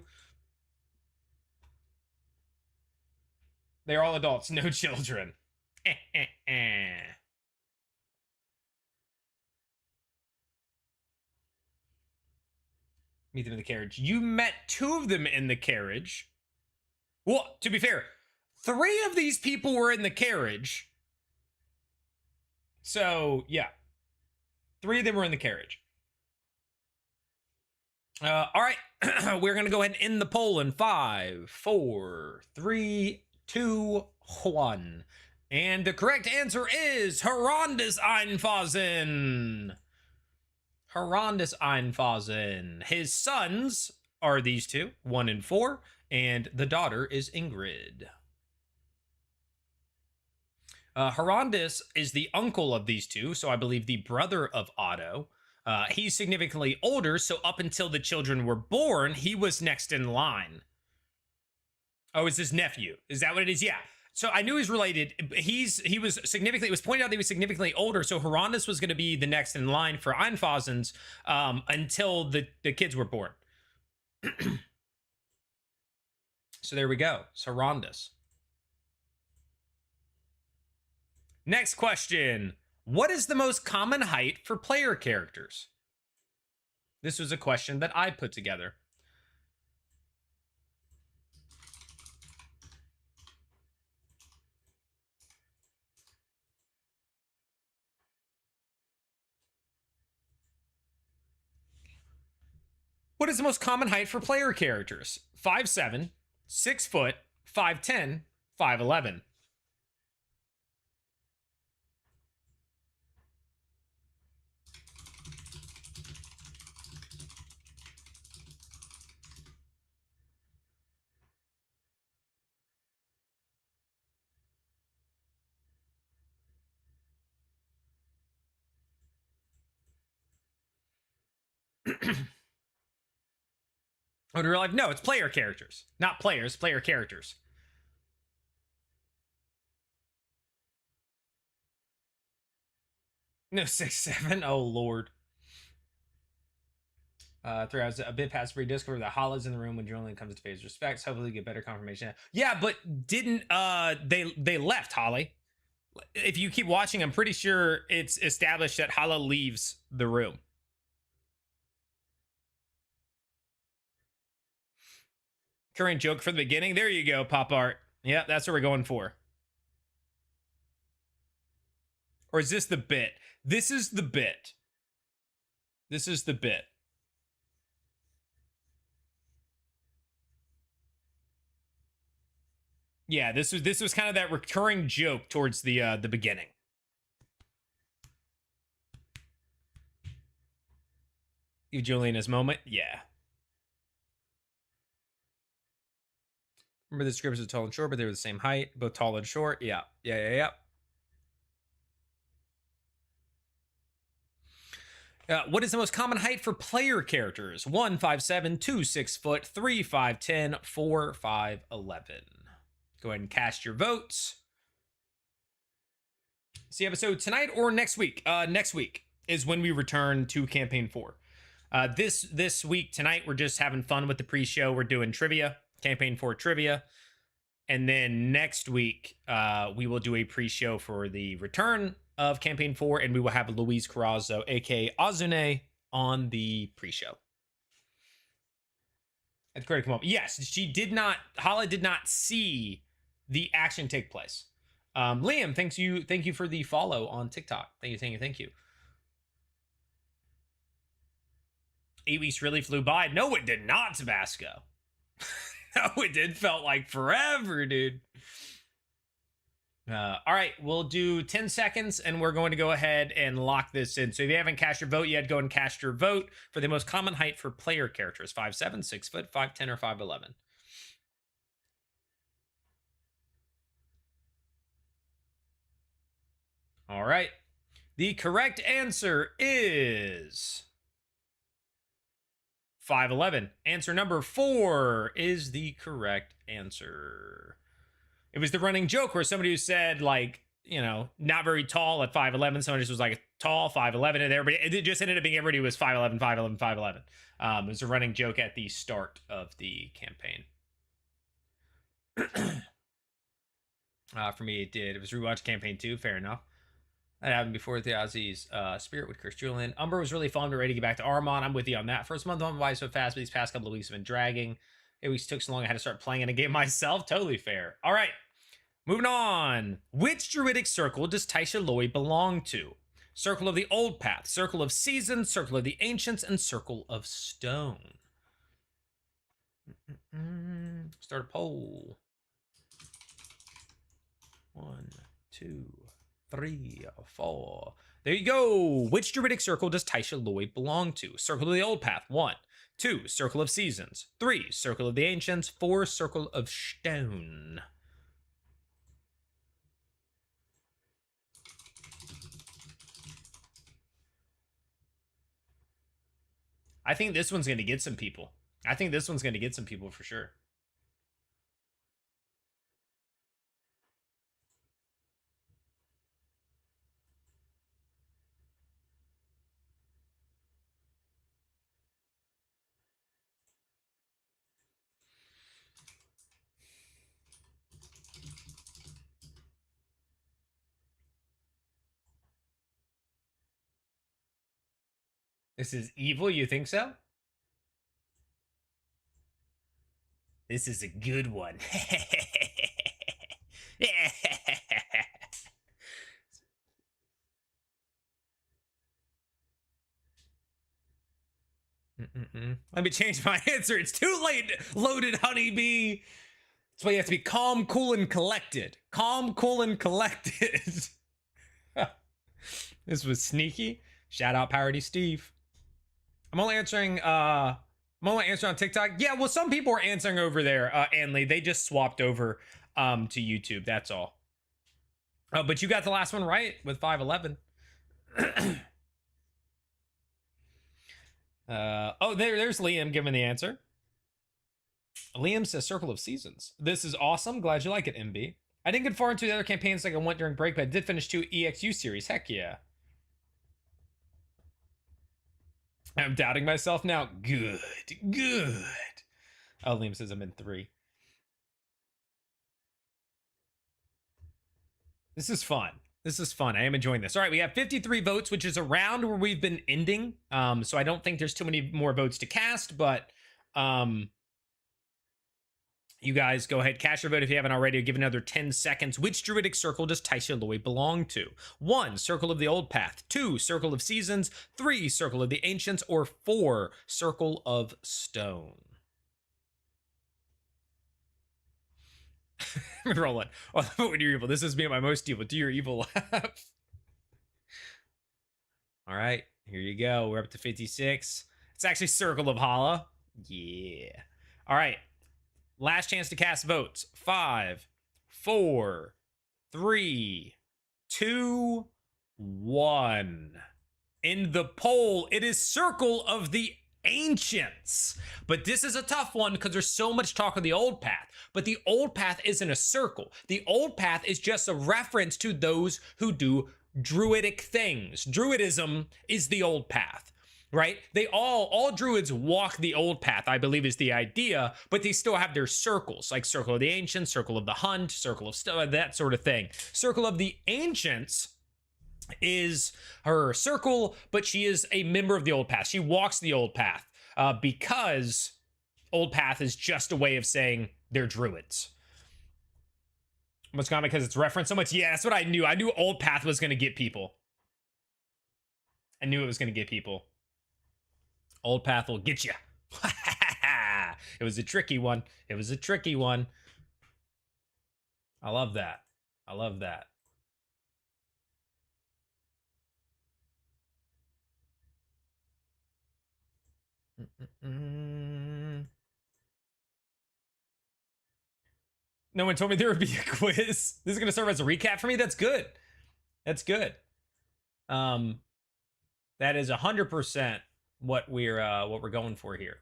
They're all adults, no children. Meet them in the carriage. You met 2 of them in the carriage. Well, to be fair, 3 of these people were in the carriage. So, yeah. 3 of them were in the carriage. All right. We're going to go ahead and end the poll in 5, 4, 3, 2, 1. And the correct answer is Herondis Einfossen. Herondis Einfossen. His sons are these 2, 1 and 4, and the daughter is Ingrid. Herondis is the uncle of these 2, so I believe the brother of Otto. He's significantly older, so up until the children were born, he was next in line. Oh, it's his nephew. Is that what it is? Yeah. So I knew he's related. He was significantly, it was pointed out that he was significantly older, so Herondis was going to be the next in line for Einfossens until the kids were born. So there we go. So Herondis. Next question. What is the most common height for player characters? This was a question that I put together. What is the most common height for player characters? 5'7", 6 foot, 5'10", 5'11". Oh, in real life? No, it's player characters. Not players, player characters. No, 6'7". Oh, Lord. 3 hours, a bit past free discover the hollows in the room when Julien comes to pay his respects. Hopefully get better confirmation. Yeah, but didn't they left, Holly? If you keep watching, I'm pretty sure it's established that Hala leaves the room. Current joke from the beginning. There you go, Pop Art. Yeah, that's what we're going for. Or is this the bit? This is the bit. This is the bit. Yeah, this was kind of that recurring joke towards the beginning. Give Julien his moment. Yeah. Remember the scripts are tall and short, but they were the same height, both tall and short. Yeah. What is the most common height for player characters? 1, 5'7", 2, 6 foot, 3, 5'10", 4, 5'11". Go ahead and cast your votes. See episode tonight or next week? Next week is when we return to campaign 4. This week tonight we're just having fun with the pre-show. We're doing trivia, campaign 4 trivia, and then next week we will do a pre-show for the return of campaign 4, and we will have Louise Carazo, aka Azune, on the pre-show. At the critical moment, yes, she did not. Hala did not see the action take place. Liam, thank you for the follow on TikTok. Thank you. 8 weeks really flew by. No, it did not, Tabasco. No, it did. Felt like forever, dude. All right, we'll do 10 seconds, and we're going to go ahead and lock this in. So if you haven't cast your vote yet, go and cast your vote for the most common height for player characters. 5'7", 6 foot, 5'10", or 5'11". All right. The correct answer is 5'11". Answer number 4 is the correct answer. It was the running joke where somebody who said, like, you know, not very tall at 5'11". Someone just was like tall, 5'11", and everybody, it just ended up being everybody was 5'11", 5'11", 5'11". It was a running joke at the start of the campaign. For me, it did. It was rewatch campaign 2. Fair enough. That happened before the Aussies. Spirit would curse Julien. Umber was really fun, but ready to get back to Armon. I'm with you on that. First month went by so fast, but these past couple of weeks have been dragging. 8 weeks took so long I had to start playing in a game myself. Totally fair. All right. Moving on. Which druidic circle does Thaisha Lloy belong to? Circle of the Old Path, Circle of Seasons, Circle of the Ancients, and Circle of Stone. Start a poll. 1, 2, 3, 4. There you go. Which druidic circle does Thaisha Lloy belong to? Circle of the Old Path, 1. 2, Circle of Seasons. 3, Circle of the Ancients. 4, Circle of Stone. I think this one's going to get some people. For sure. This is evil, you think so? This is a good one. Let me change my answer. It's too late, loaded honeybee. That's why you have to be calm, cool, and collected. Calm, cool, and collected. This was sneaky. Shout out Parody Steve. I'm only answering on TikTok. Yeah, well, some people are answering over there, Anley. They just swapped over to YouTube. That's all. But you got the last one right with 5'11". There's Liam giving the answer. Liam says Circle of Seasons. This is awesome. Glad you like it, MB. I didn't get far into the other campaigns like I went during break, but I did finish 2 EXU series. Heck yeah. I'm doubting myself now. Good. Oh, Liam says I'm in 3. This is fun. I am enjoying this. All right, we have 53 votes, which is around where we've been ending. So I don't think there's too many more votes to cast, but you guys go ahead, cast your vote if you haven't already. I'll give another 10 seconds. Which druidic circle does Thaisha Lloy belong to? 1, Circle of the Old Path. 2, Circle of Seasons. 3, Circle of the Ancients. Or 4, Circle of Stone. Roll it. Oh, when you're evil. This is me at my most evil. Do your evil laugh. All right, here you go. We're up to 56. It's actually Circle of Hala. Yeah. All right. Last chance to cast votes. 5, 4, 3, 2, 1. In the poll, it is Circle of the Ancients. But this is a tough one because there's so much talk of the old path. But the old path isn't a circle. The old path is just a reference to those who do druidic things. Druidism is the old path, right? They all druids walk the old path, I believe is the idea, but they still have their circles, like Circle of the Ancients, Circle of the Hunt, Circle of that sort of thing. Circle of the Ancients is her circle, but she is a member of the old path. She walks the old path because old path is just a way of saying they're druids. What's gone because it's referenced so much? Yeah, that's what I knew. I knew old path was going to get people. I knew it was going to get people. Old path will get you. It was a tricky one. It was a tricky one. I love that. I love that. No one told me there would be a quiz. This is going to serve as a recap for me. That's good. That's good. That is 100% what we're going for here.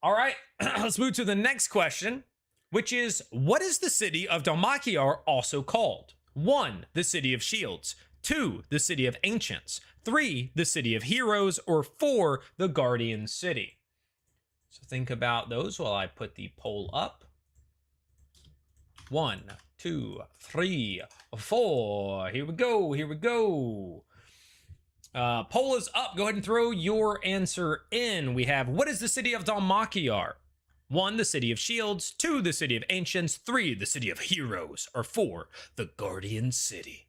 All right, let's move to the next question, which is, what is the city of Dhalmakiar also called? 1, the City of Shields. 2, the City of Ancients. 3, the City of Heroes. Or 4, the Guardian City. So think about those while I put the poll up. 1, 2, 3, 4. Here we go. Here we go. Poll is up. Go ahead and throw your answer in. We have, what is the City of Dhalmakiar? 1, the City of Shields. 2, the City of Ancients. 3, the City of Heroes. Or 4, the Guardian City.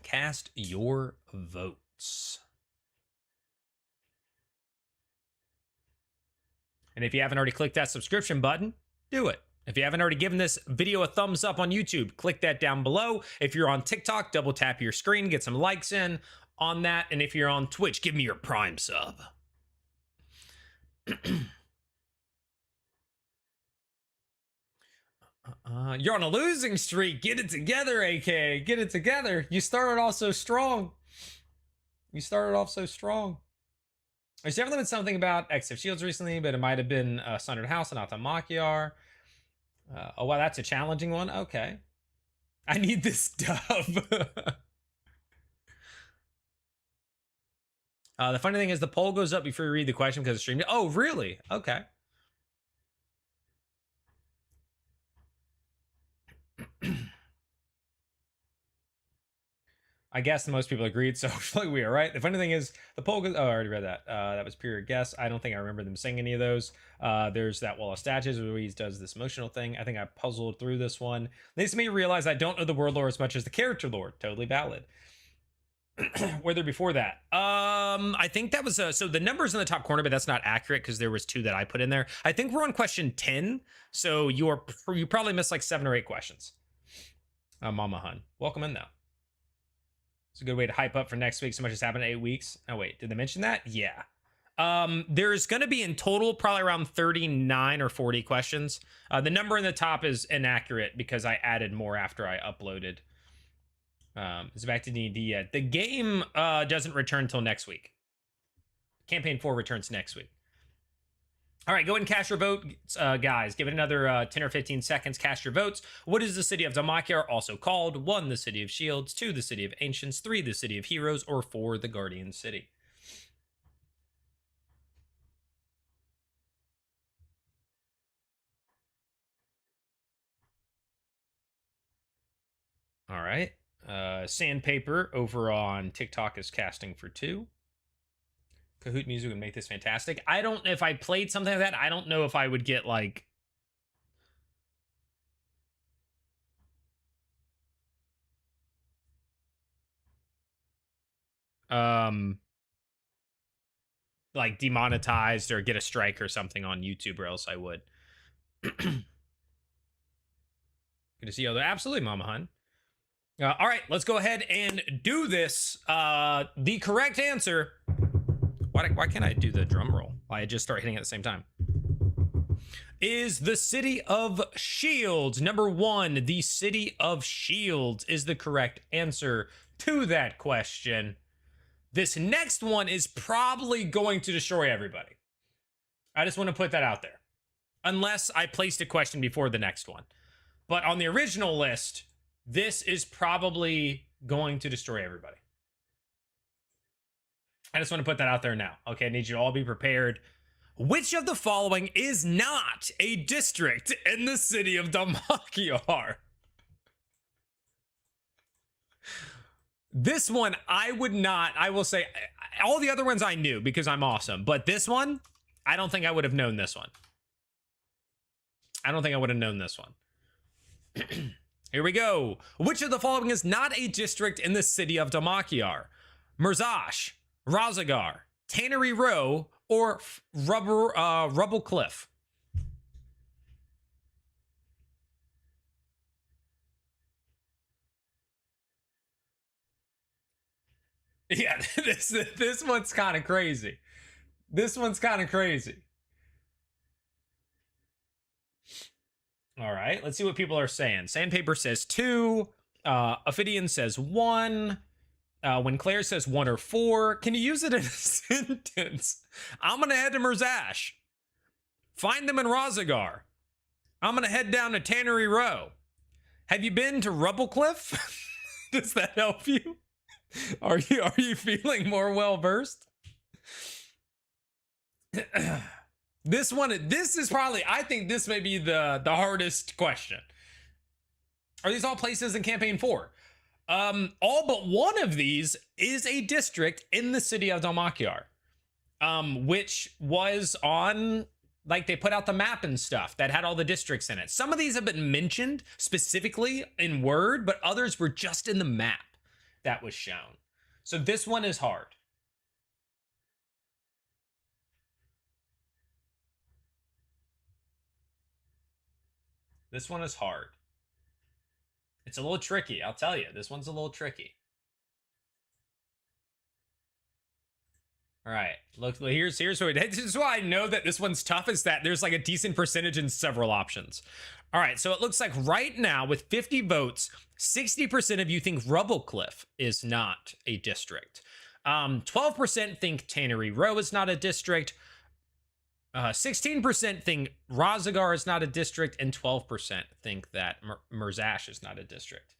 Cast your votes. And if you haven't already clicked that subscription button, do it. If you haven't already given this video a thumbs up on YouTube, click that down below. If you're on TikTok, double tap your screen, get some likes in on that. And if you're on Twitch, give me your Prime sub. You're on a losing streak. Get it together, AK. Get it together. You started off so strong. You started off so strong. There's definitely been something about X of Shields recently, but it might have been Sundered House and not Dhalmakiar. Oh, wow, that's a challenging one. Okay. I need this stuff. The funny thing is the poll goes up before you read the question because it's streamed. Oh, really? Okay. I guess most people agreed, so we are right. The funny thing is, the poll goes... Oh, I already read that. That was pure guess. I don't think I remember them saying any of those. There's that wall of statues where he does this emotional thing. I think I puzzled through this one. This made me realize I don't know the word lore as much as the character lore. Totally valid. Were there before that? I think that was... so the number's in the top corner, but that's not accurate because there was 2 that I put in there. I think we're on question 10, so you probably missed like 7 or 8 questions. Mama Hun. Welcome in, though. It's a good way to hype up for next week. So much has happened in 8 weeks. Oh, wait, did they mention that? Yeah. There's going to be in total probably around 39 or 40 questions. The number in the top is inaccurate because I added more after I uploaded. It's back to D&D yet. The game doesn't return until next week. Campaign 4 returns next week. All right, go ahead and cast your vote, guys. Give it another 10 or 15 seconds. Cast your votes. What is the City of Dhalmakiar also called? 1, the City of Shields. 2, the City of Ancients. 3, the City of Heroes. Or 4, the Guardian City. All right. Sandpaper over on TikTok is casting for 2. Kahoot music would make this fantastic. I don't know if I played something like that. I don't know if I would get like demonetized or get a strike or something on YouTube, or else I would. Good to see you. Absolutely, Mama Hun. All right, let's go ahead and do this. The correct answer. Why can't I do the drum roll? I just start hitting at the same time. Is the City of Shields. Number 1, the City of Shields is the correct answer to that question. This next one is probably going to destroy everybody. I just want to put that out there. Unless I placed a question before the next one. But on the original list, this is probably going to destroy everybody. I just want to put that out there now. Okay, I need you to all be prepared. Which of the following is not a district in the city of Damakiar? This one, I will say, all the other ones I knew because I'm awesome. But this one, I don't think I would have known this one. I don't think I would have known this one. Here we go. Which of the following is not a district in the city of Damakiar? Merzash, Razagar, Tannery Row, or Rubble Cliff? Yeah, this one's kind of crazy. This one's kind of crazy. All right, let's see what people are saying. Sandpaper says 2. Ophidian says 1. When Claire says 1 or 4, can you use it in a sentence? I'm going to head to Merzash. Find them in Razagar. I'm going to head down to Tannery Row. Have you been to Rubble Cliff? Does that help you? Are you feeling more well-versed? This is probably, I think this may be the hardest question. Are these all places in campaign 4? All but one of these is a district in the city of Damakiar, which was on, like, they put out the map and stuff that had all the districts in it. Some of these have been mentioned specifically in word, but others were just in the map that was shown. So this one is hard. This one is hard. It's a little tricky, I'll tell you. This one's a little tricky. All right, look, here's what, this is why I know that this one's tough, is that there's like a decent percentage in several options. All right, so it looks like right now with 50 votes, 60% of you think Rubble Cliff is not a district. 12% think Tannery Row is not a district. 16% think Razagar is not a district, and 12% think that Merzash is not a district.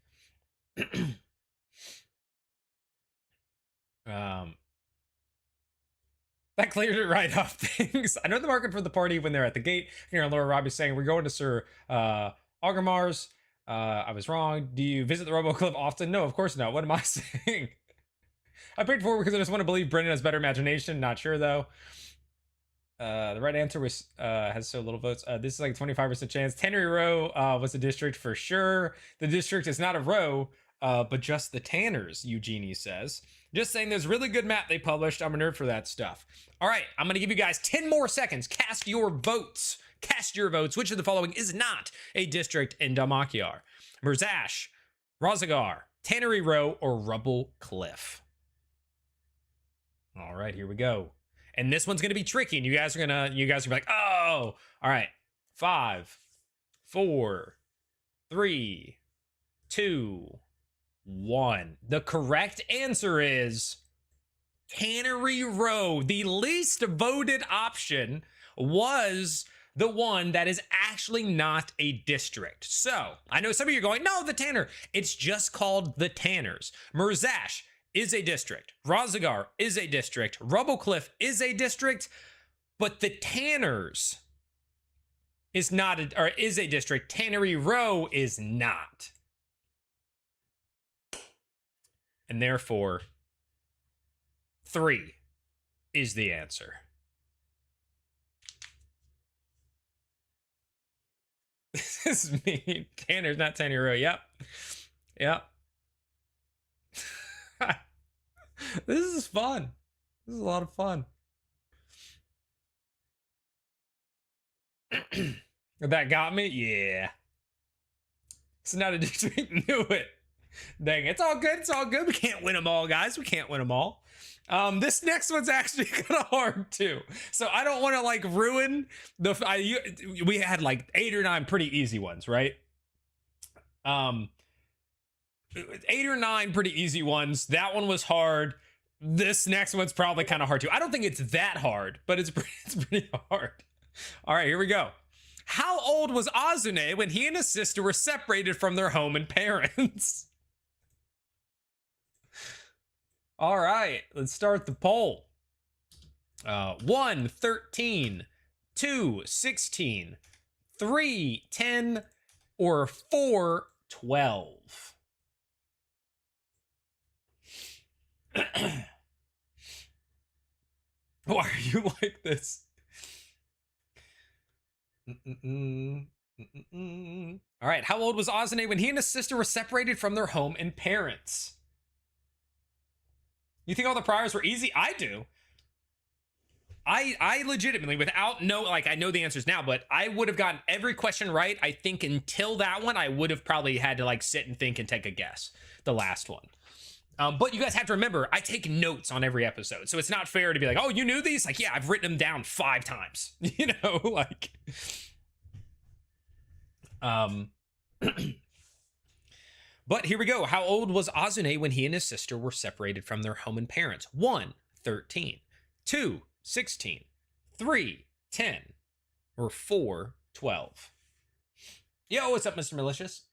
That cleared it right up. Things. I know the market for the party when they're at the gate. Here, Laura Robbie saying we're going to Sir Augermar's. I was wrong. Do you visit the Robo Club often? No, of course not. What am I saying? I picked 4 because I just want to believe Brennan has better imagination. Not sure though. The right answer was has so little votes. This is like 25% chance. Tannery Row was a district for sure. The district is not a row, but just the Tanners, Eugenie says. Just saying, there's a really good map they published. I'm a nerd for that stuff. All right, I'm going to give you guys 10 more seconds. Cast your votes. Cast your votes. Which of the following is not a district in Damakiar? Merzash, Razagar, Tannery Row, or Rubble Cliff? All right, here we go. And this one's going to be tricky, and you guys are like, oh, all right. 5, 4, 3, 2, 1. The correct answer is Tannery Row. The least voted option was the one that is actually not a district. So I know some of you are going, no, the Tanner. It's just called the Tanners. Merzash is a district. Razagar is a district. Rubble Cliff is a district, but the Tanners is a district. Tannery Row is not. And therefore, 3 is the answer. This is me. Tanner's not Tannery Row. Yep. Yep. This is fun. This is a lot of fun. That got me? Yeah. It's not a district. Knew it. Dang, it's all good. It's all good. We can't win them all, guys. We can't win them all. This next one's actually kind of hard too. So I don't want to like ruin the. We had like 8 or 9 pretty easy ones, right? 8 or 9 pretty easy ones. That one was hard. This next one's probably kind of hard too. I don't think it's that hard, but it's pretty hard. All right, here we go. How old was Azune when he and his sister were separated from their home and parents? All right, let's start the poll. 1, 13, 2, 16, 3, 10, or 4, 12. Why are you like this? All right, how old was Azune when he and his sister were separated from their home and parents? You think all the priors were easy? I do. I legitimately, without I know the answers now, but I would have gotten every question right. I think until that one, I would have probably had to like sit and think and take a guess. The last one. But you guys have to remember, I take notes on every episode. So it's not fair to be like, oh, you knew these? Like, yeah, I've written them down 5 times. You know, like. But here we go. How old was Azune when he and his sister were separated from their home and parents? 1, 13, 2, 16, 3, 10, or 4, 12. Yo, what's up, Mr. Malicious?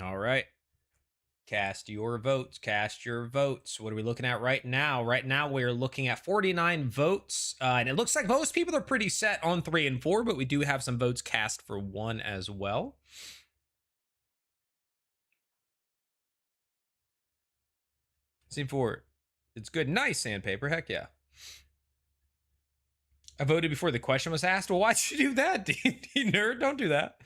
All right. Cast your votes. Cast your votes. What are we looking at right now? Right now, we're looking at 49 votes. And it looks like most people are pretty set on 3 and 4, but we do have some votes cast for 1 as well. Scene 4. It's good. Nice, Sandpaper. Heck yeah. I voted before the question was asked. Well, why'd you do that, D nerd? Don't do that.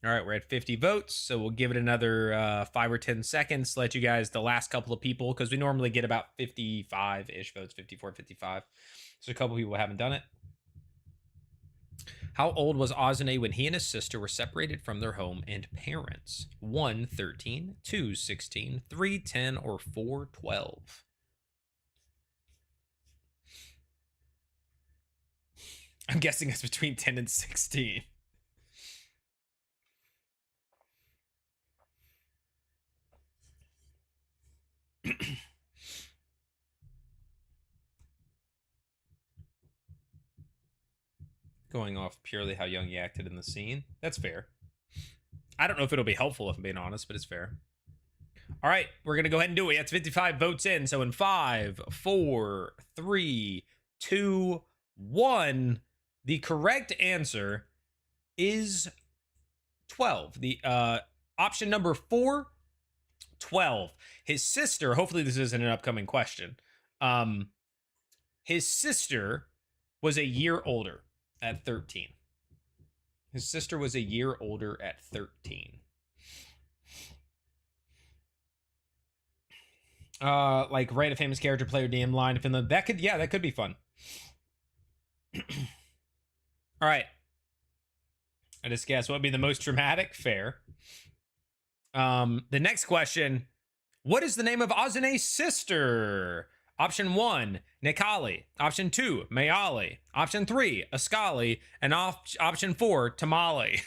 All right, we're at 50 votes, so we'll give it another 5 or 10 seconds to let you guys, the last couple of people, because we normally get about 55-ish votes, 54, 55. So a couple people haven't done it. How old was Azune when he and his sister were separated from their home and parents? 1, 13, 2, 16, 3, 10, or 4, 12. I'm guessing it's between 10 and 16. Going off purely how young he acted in the scene. That's fair. I don't know if it'll be helpful if I'm being honest, but it's fair. All right, we're going to go ahead and do it. That's 55 votes in. So in 5, 4, 3, 2, 1, the correct answer is 12. The option number 4, 12. His sister, hopefully this isn't an upcoming question. His sister was a year older at 13. His sister was a year older at 13. Like write a famous character, player, DM line, if in the that could be fun. All right. I just guess what would be the most dramatic? Fair. The next question: what is the name of Azune's sister? Option 1, Nikali. Option 2, Mayali. Option 3, Ascali. And option 4, Tamale.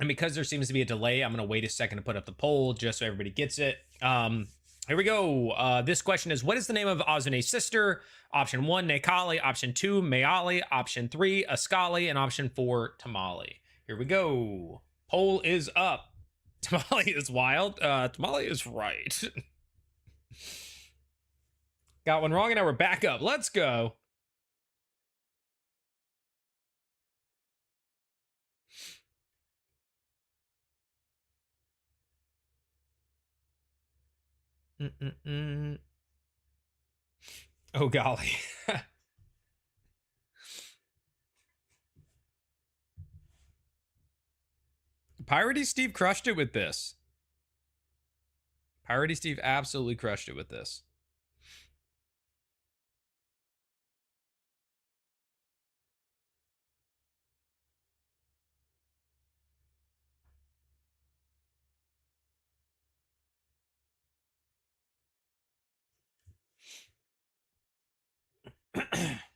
And because there seems to be a delay, I'm going to wait a second to put up the poll just so everybody gets it. Here we go. This question is, what is the name of Azune's sister? Option 1, Nekali. Option 2, Mayali. Option 3, Ascali. And option 4, Tamali. Here we go. Poll is up. Tamali is wild. Tamali is right. Got one wrong and now we're back up. Let's go. Oh, golly. Piratey Steve crushed it with this. Piratey Steve absolutely crushed it with this.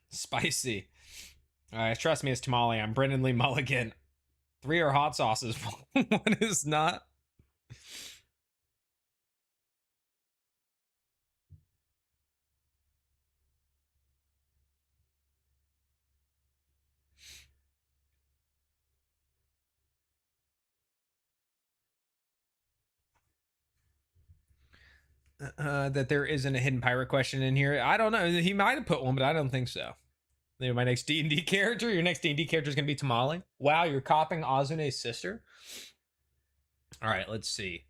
Spicy. Trust me, it's tamale. I'm Brennan Lee Mulligan. 3 are hot sauces. 1 is not. That there isn't a hidden pirate question in here. I don't know. He might have put one, but I don't think so. Maybe my next D&D character. Your next D&D character is going to be Tamale. Wow, you're copying Azune's sister. All right, let's see.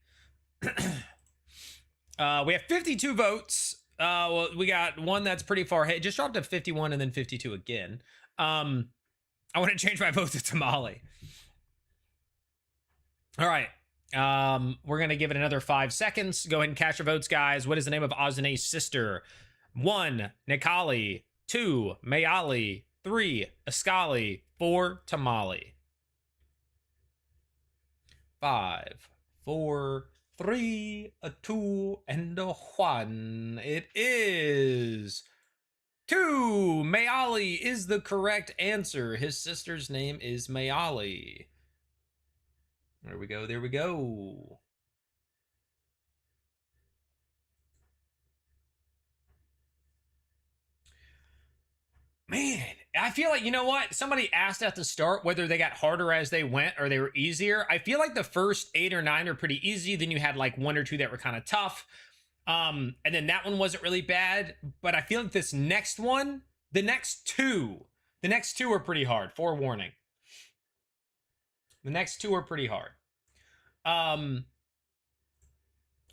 We have 52 votes. Well, we got one that's pretty far ahead. Just dropped to 51 and then 52 again. I want to change my vote to Tamale. All right. We're going to give it another 5 seconds. Go ahead and cast your votes, guys. What is the name of Azune's sister? 1, Nekali. 2, Mayali. 3, Ascali. 4, Tamale. 5, 4, 3, 2, and 1. It is 2. Mayali is the correct answer. His sister's name is Mayali. There we go. There we go. Man, I feel like, you know what? Somebody asked at the start whether they got harder as they went or they were easier. I feel like the first 8 or 9 are pretty easy. Then you had like 1 or 2 that were kind of tough. And then that one wasn't really bad. But I feel like this next one, the next two are pretty hard. Forewarning. The next 2 are pretty hard. Oh,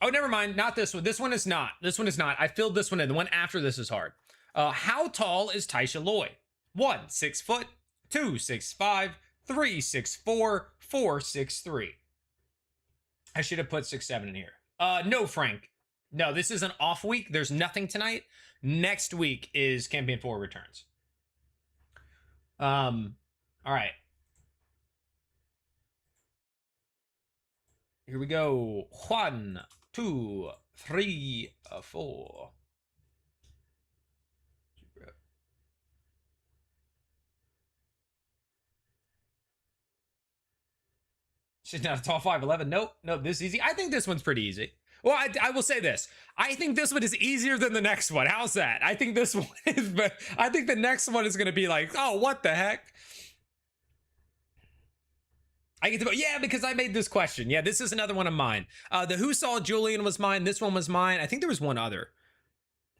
never mind. Not this one. This one is not. This one is not. I filled this one in. The one after this is hard. How tall is Thaisha Lloy? 1, 6 foot. 2, 6'5". 3, 6'4". 4, 6'3". I should have put 6'7" in here. No, Frank. No, this is an off week. There's nothing tonight. Next week is Campaign 4 returns. All right. Here we go. 1, 2, 3, 4. She's not a tall 5'11". Nope. This is easy. I think this one's pretty easy. Well, I will say this. I think this one is easier than the next one. How's that? I think this one is, but I think the next one is going to be like, oh, what the heck? I get to vote. Yeah, because I made this question. Yeah, this is another one of mine. The Who Saw Julien was mine. This one was mine. I think there was one other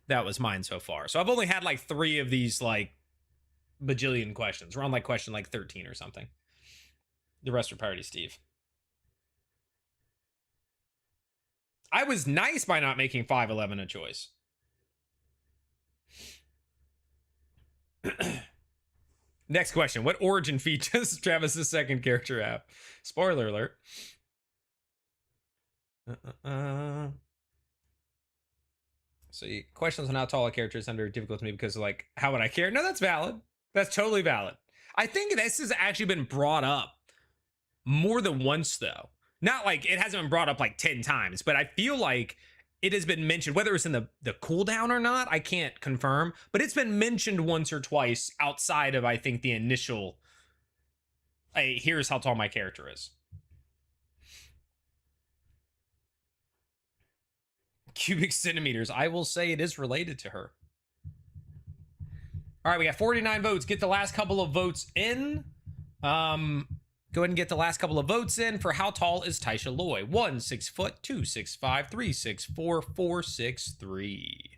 that was mine so far. So I've only had like 3 of these like bajillion questions. We're on like question like 13 or something. The rest are Party Steve. I was nice by not making 5'11" a choice. Next question. What origin feat does Travis's second character have? Spoiler alert. So questions on how tall a character is under difficult to me because like, how would I care? No, that's valid. That's totally valid. I think this has actually been brought up more than once though. Not like it hasn't been brought up like 10 times, but I feel like it has been mentioned, whether it's in the cooldown or not, I can't confirm, but it's been mentioned once or twice outside of, I think, the initial, hey, here's how tall my character is. Cubic centimeters. I will say it is related to her. All right, we got 49 votes. Get the last couple of votes in. Go ahead and get the last couple of votes in for how tall is Thaisha Lloy? 1 6 foot, 2 6 5, 3 6 4, 4 6 3.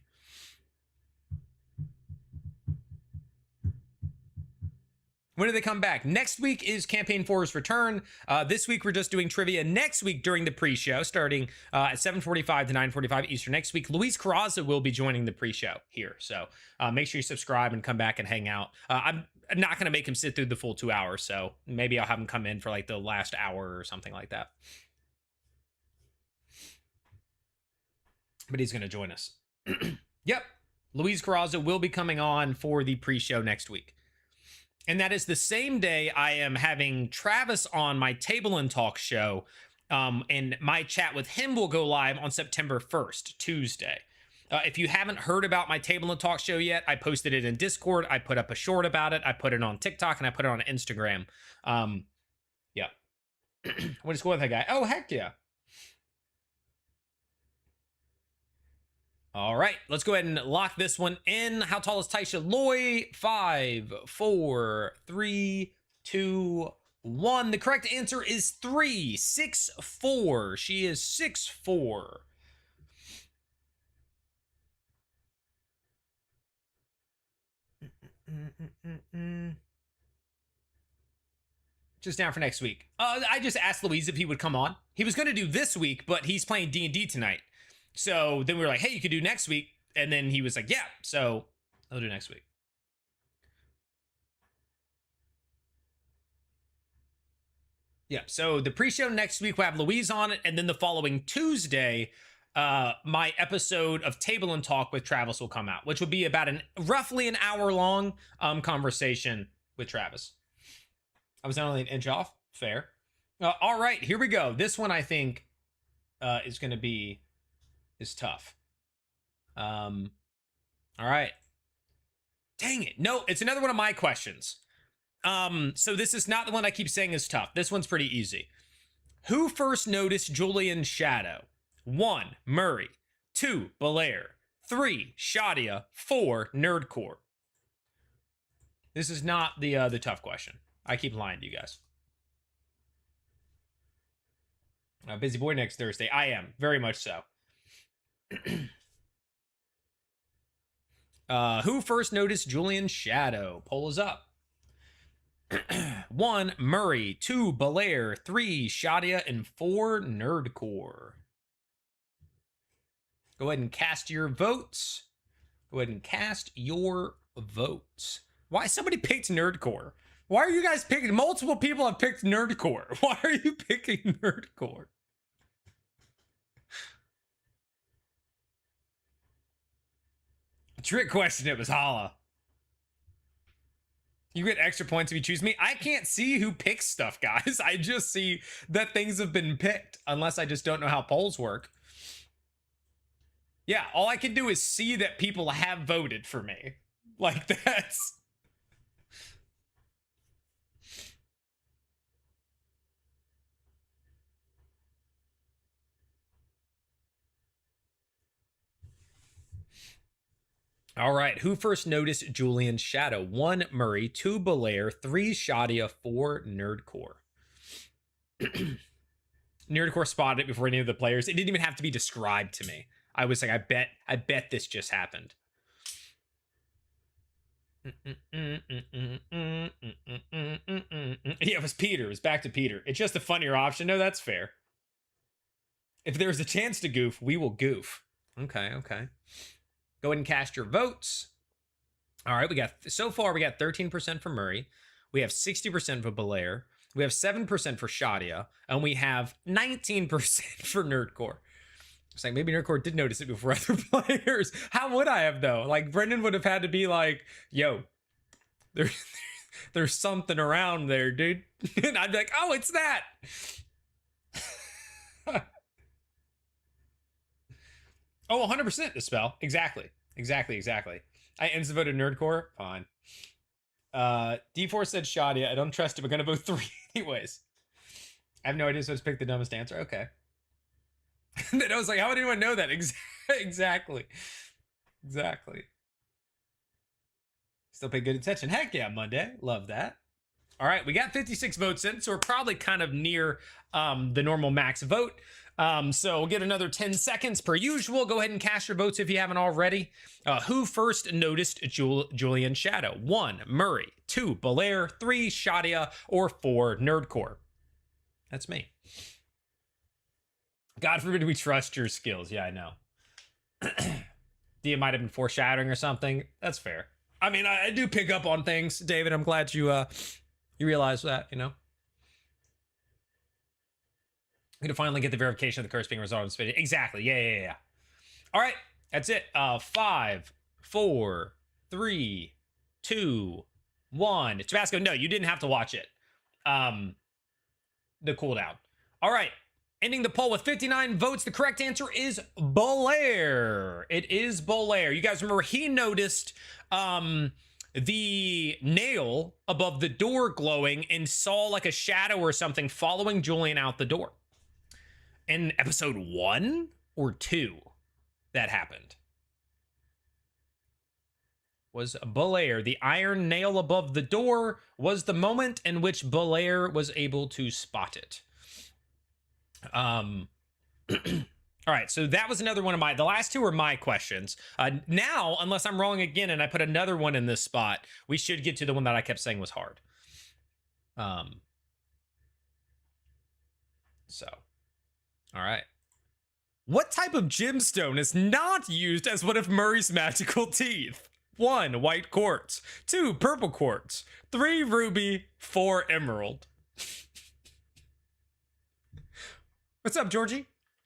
When do they come back? Next week is Campaign 4's return. This week we're just doing trivia. Next week during the pre-show, starting at 7:45 to 9:45 Eastern next week, Luis Carazo will be joining the pre-show here. So make sure you subscribe and come back and hang out. I'm not going to make him sit through the full 2 hours, so maybe I'll have him come in for like the last hour or something like that. But he's going to join us. Yep. Luis Carazo will be coming on for the pre-show next week. And that is the same day I am having Travis on my Table and Talk show. And my chat with him will go live on September 1st, Tuesday. If you haven't heard about my Table and Talk show yet, I posted it in Discord. I put up a short about it. I put it on TikTok and I put it on Instagram. Yeah. What is going with that guy? Oh, heck yeah. All right, let's go ahead and lock this one in. How tall is Thaisha Lloy? 5, 4, 3, 2, 1. The correct answer is 3, 6, 4. She is 6, 4. Just down for next week. I just asked Luis if he would come on. He was going to do this week, but he's playing D&D tonight. So then we were like, hey, you could do next week. And then he was like, yeah, so I'll do next week. Yeah, so the pre-show next week, we'll have Louise on it. And then the following Tuesday, my episode of Table and Talk with Travis will come out, which will be about roughly an hour-long conversation with Travis. I was only an inch off. Fair. All right, here we go. This one, I think, is going to be... is tough. All right. Dang it. No, it's another one of my questions. So this is not the one I keep saying is tough. This one's pretty easy. Who first noticed Julian's shadow? 1, Murray. 2, Bolaire. 3, Shadia. 4, Nerdcore. This is not the tough question. I keep lying to you guys. Busy boy next Thursday. I am. Very much so. Who first noticed Julian's shadow? Poll is up. 1, Murray. 2, Bolaire. 3, Shadia. And 4, Nerdcore. Go ahead and cast your votes. Go ahead and cast your votes. Why? Somebody picked Nerdcore. Why are you guys picking? Multiple people have picked Nerdcore. Why are you picking Nerdcore? Trick question, it was Hala. You get extra points if you choose me. I can't see who picks stuff, guys. I just see that things have been picked, unless I just don't know how polls work. Yeah, all I can do is see that people have voted for me. Like, that's... All right, who first noticed Julian's shadow? 1, Murray. 2, Bolaire. 3, Shadia. 4, Nerdcore. Nerdcore spotted it before any of the players. It didn't even have to be described to me. I was like, I bet this just happened. Yeah, it was Peter. It was back to Peter. It's just a funnier option. No, that's fair. If there's a chance to goof, we will goof. Okay. Go ahead and cast your votes. All right, so far we got 13% for Murray. We have 60% for Bolaire. We have 7% for Shadia. And we have 19% for Nerdcore. It's like, maybe Nerdcore did notice it before other players. How would I have, though? Like, Brendan would have had to be like, yo, there's something around there, dude. And I'd be like, oh, it's that. Oh, 100% Dispel. Exactly. I instant voted Nerdcore. Fine. D4 said Shadia. I don't trust him. I'm going to vote 3 anyways. I have no idea, so I just picked the dumbest answer. Okay. And then I was like, how would anyone know that? Exactly. Exactly. Exactly. Still pay good attention. Heck yeah, Monday. Love that. All right, we got 56 votes in, so we're probably kind of near the normal max vote. So we'll get another 10 seconds per usual. Go ahead and cast your votes if you haven't already. Who first noticed Julien Shadow? 1, Murray. 2, Bolaire. 3, Shadia. Or 4, Nerdcore. That's me. God forbid we trust your skills. Yeah, I know. Dia might have been foreshadowing or something. That's fair. I mean, I do pick up on things, David. I'm glad you you realize that, you know. I'm gonna finally get the verification of the curse being resolved in this video. Exactly. Yeah. All right, that's it. 5, 4, 3, 2, 1. Tabasco. No, you didn't have to watch it. The cooldown. All right. Ending the poll with 59 votes. The correct answer is Bolaire. It is Bolaire. You guys remember he noticed the nail above the door glowing and saw like a shadow or something following Julien out the door. In episode 1 or 2 that happened. Was Bolaire. The iron nail above the door was the moment in which Bolaire was able to spot it. All right, so that was another one of the last two are my questions. Now, unless I'm wrong again and I put another one in this spot, we should get to the one that I kept saying was hard. So, all right. What type of gemstone is not used as one of Murray's magical teeth? 1, white quartz. 2, purple quartz. 3, ruby. 4, emerald. What's up, Georgie?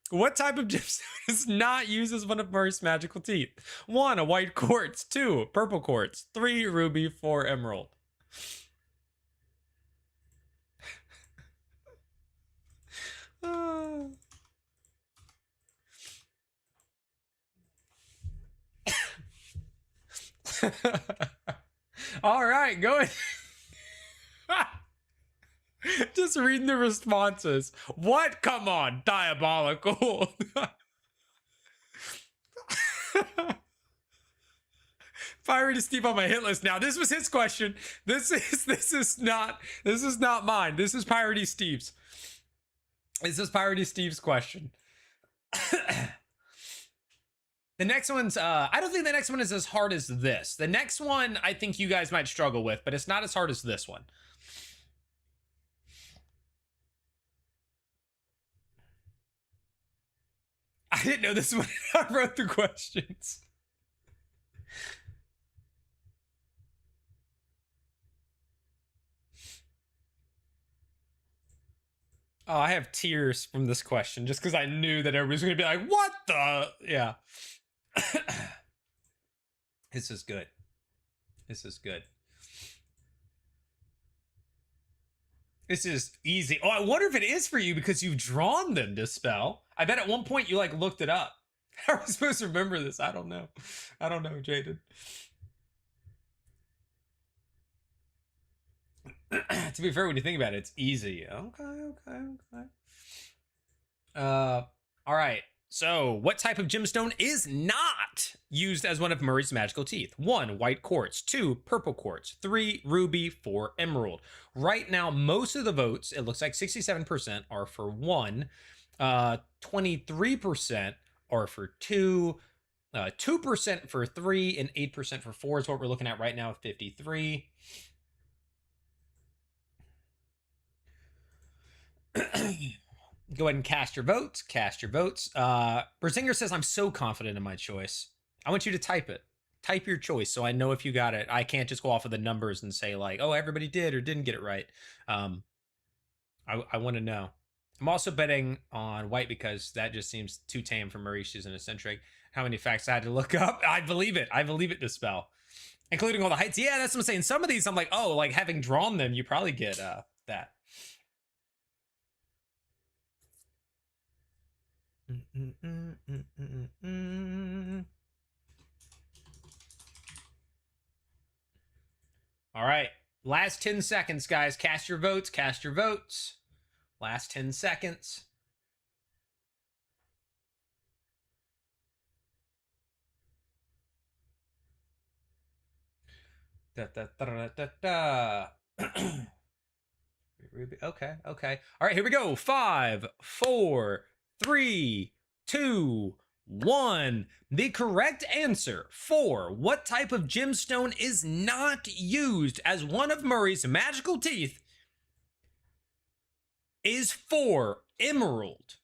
What type of gemstone is not used as one of Murray's magical teeth? 1, a white quartz. 2, purple quartz. 3, ruby. 4, emerald. All right, go ahead. Just reading the responses. What? Come on, diabolical. Pirate Steve on my hit list now. This was his question. This is not mine. This is Pirate Steve's. This is Pirate Steve's question. The next one's I don't think the next one is as hard as this. The next one I think you guys might struggle with, but it's not as hard as this one. I didn't know this when I wrote the questions. Oh, I have tears from this question just because I knew that everybody's going to be like, what the? Yeah. This is good. This is good. This is easy. Oh, I wonder if it is for you because you've drawn them, Dispel. I bet at one point you like looked it up. How are we supposed to remember this? I don't know. I don't know, Jaden. To be fair, when you think about it, it's easy. Okay. All right. So, what type of gemstone is not used as one of Murray's magical teeth? 1, white quartz. 2, purple quartz. 3, ruby. 4, emerald. Right now, most of the votes, it looks like 67% are for 1. 23% are for 2. 2% for 3, and 8% for 4 is what we're looking at right now with 53. Go ahead and cast your votes. Cast your votes. Berzinger says, I'm so confident in my choice. I want you to type it. Type your choice so I know if you got it. I can't just go off of the numbers and say like, oh, everybody did or didn't get it right. I want to know. I'm also betting on white because that just seems too tame for Marisha's and eccentric. How many facts I had to look up? I believe it. I believe it, Dispel. Including all the heights. Yeah, that's what I'm saying. Some of these, I'm like, oh, like having drawn them, you probably get that. All right. Last 10 seconds, guys. Cast your votes. Cast your votes. Last 10 seconds. Da, da, da, da, da, da. Okay, okay. All right, here we go. 5, 4, 3, 2, 1. The correct answer for what type of gemstone is not used as one of Murray's magical teeth is 4, emerald.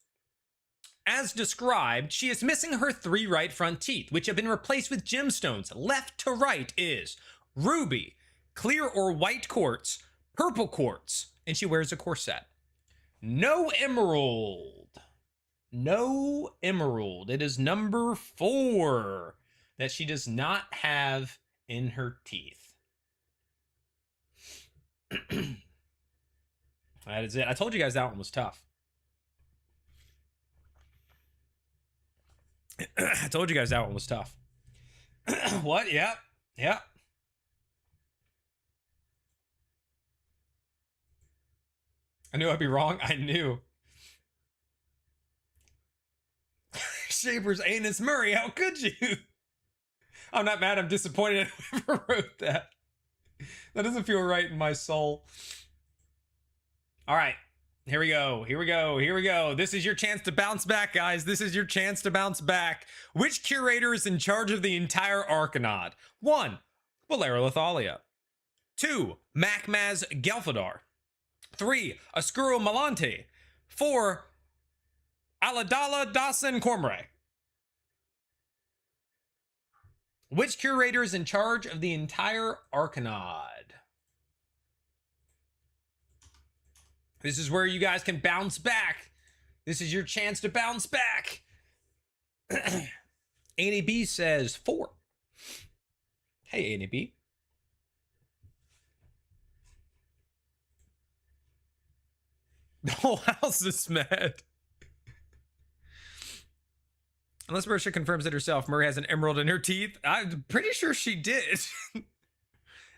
As described, she is missing her 3 right front teeth, which have been replaced with gemstones. Left to right is ruby, clear or white quartz, purple quartz, and she wears a corset. No emerald. No emerald. It is number 4 that she does not have in her teeth. That is it. I told you guys that one was tough. I told you guys that one was tough. What? Yep. Yep. I knew I'd be wrong. I knew. Shaper's anus Murray, how could you? I'm not mad. I'm disappointed I ever wrote that. That doesn't feel right in my soul. All right. Here we go. Here we go. Here we go. This is your chance to bounce back, guys. This is your chance to bounce back. Which curator is in charge of the entire Arcanaud? 1. Bolaire Lathalia. 2. Macmaz Gelfadar. 3. Oscuro Malante. 4. Aladala Dawson Cormray. Which curator is in charge of the entire Arcanaud? This is where you guys can bounce back. This is your chance to bounce back. Annie B says 4. Hey, Annie B. The whole house is mad. Unless Marisha confirms it herself, Murray has an emerald in her teeth. I'm pretty sure she did.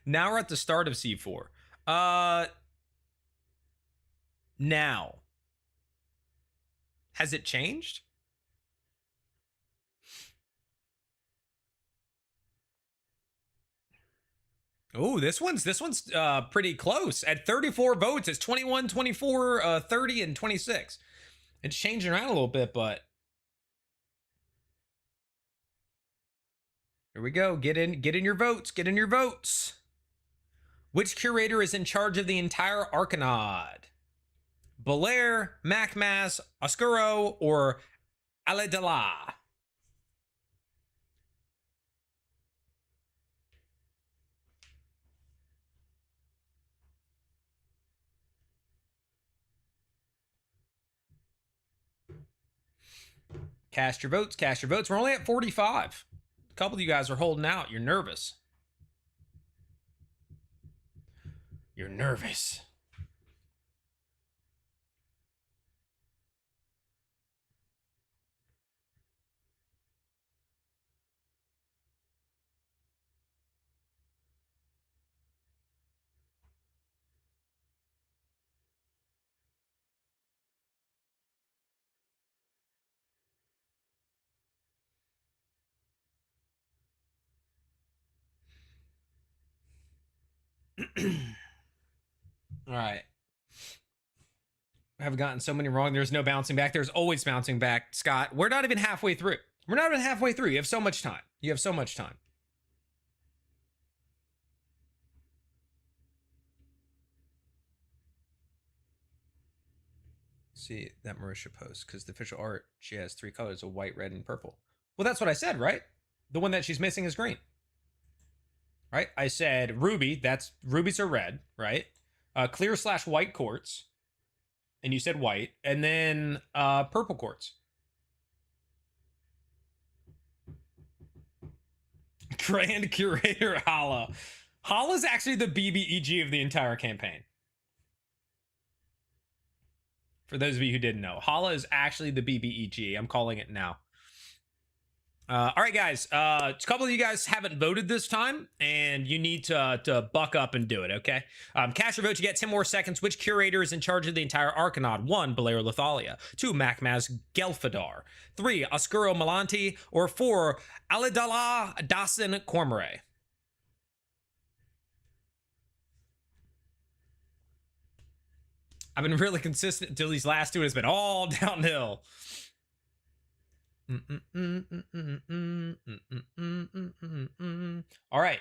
Now we're at the start of C4. Now. Has it changed? Oh, this one's pretty close. At 34 votes, it's 21, 24, 30, and 26. It's changing around a little bit, but here we go. Get in your votes. Get in your votes. Which curator is in charge of the entire Arcanaud? Bolaire, Macmaz, Oscuro, or Aladala? Cast your votes. Cast your votes. We're only at 45. A couple of you guys are holding out. You're nervous. You're nervous. All right. I have gotten so many wrong. There's no bouncing back. There's always bouncing back. Scott, we're not even halfway through. We're not even halfway through. You have so much time. You have so much time. See that Marisha post, because the official art, she has 3 colors of white, red, and purple. Well, that's what I said, right? The one that she's missing is green. Right? I said ruby. Rubies are red, right? Clear / white quartz. And you said white. And then purple quartz. Grand Curator Hala. Hala's actually the BBEG of the entire campaign. For those of you who didn't know, Hala is actually the BBEG. I'm calling it now. All right, guys. A couple of you guys haven't voted this time, and you need to buck up and do it, okay? Cast your vote. You get 10 more seconds. Which curator is in charge of the entire Arcanaud? 1. Bolaire Lathalia. 2. Macmaz Gelfadar. 3. Oscuro Malante. Or 4. Aladala Dawson Cormray. I've been really consistent until these last two. It's been all downhill. All right.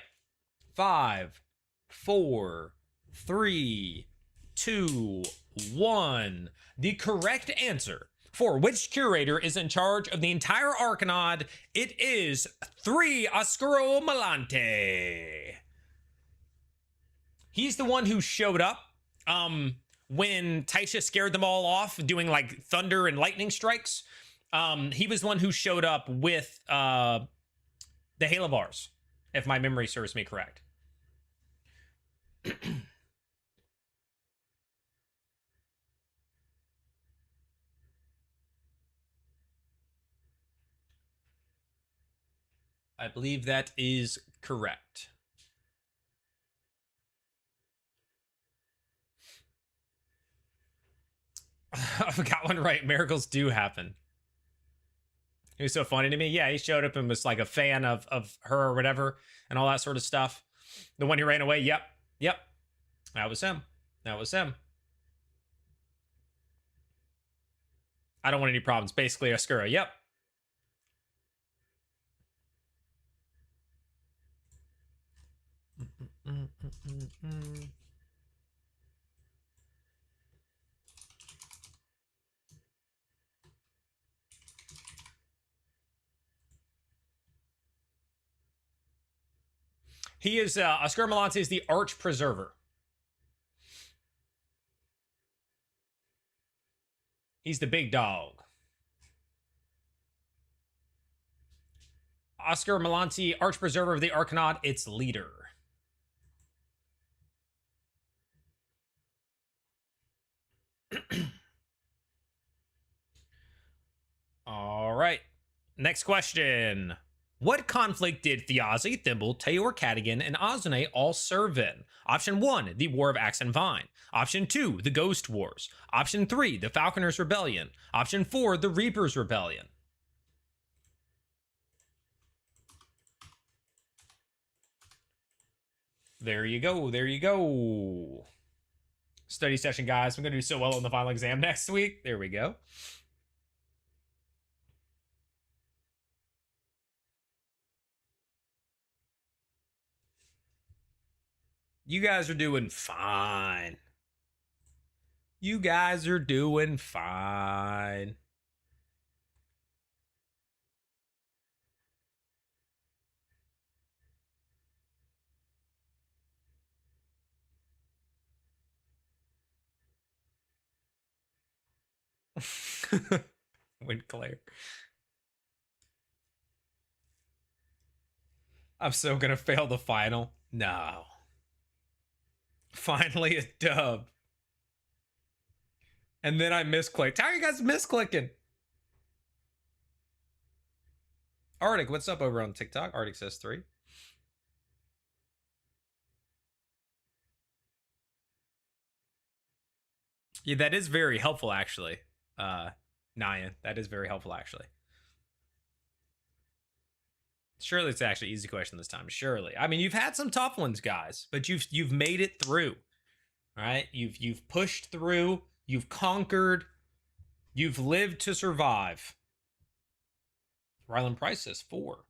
5, 4, 3, 2, 1. The correct answer for which curator is in charge of the entire Arcanod, it is 3 Oscuro Malante. He's the one who showed up when Thaisha scared them all off doing like thunder and lightning strikes. He was the one who showed up with the Halovars, if my memory serves me correct. I believe that is correct. I got one right. Miracles do happen. He was so funny to me. Yeah, he showed up and was like a fan of her or whatever and all that sort of stuff. The one who ran away. Yep. That was him. I don't want any problems. Basically, Oscuro. Yep. He is, Oscuro Malante is the Arch Preserver. He's the big dog. Oscuro Malante, Arch Preserver of the Arcanod, its leader. All right. Next question. What conflict did Thiazi, Thimble, Tayor, Kattigan, and Azune all serve in? Option 1, the War of Axe and Vine. Option 2, the Ghost Wars. Option 3, the Falconers' Rebellion. Option 4, the Reapers' Rebellion. There you go. Study session, guys. I'm going to do so well on the final exam next week. There we go. You guys are doing fine. Winclair. I'm so gonna fail the final. No. Finally a dub. And then I misclicked. How are you guys misclicking? Arctic, what's up over on TikTok? Arctic says 3. Yeah, that is very helpful, actually. Nyan, that is very helpful, actually. Surely it's actually an easy question this time. Surely. I mean, you've had some tough ones, guys, but you've made it through. All right? You've pushed through. You've conquered. You've lived to survive. Ryland Price says 4.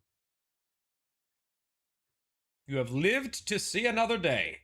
You have lived to see another day.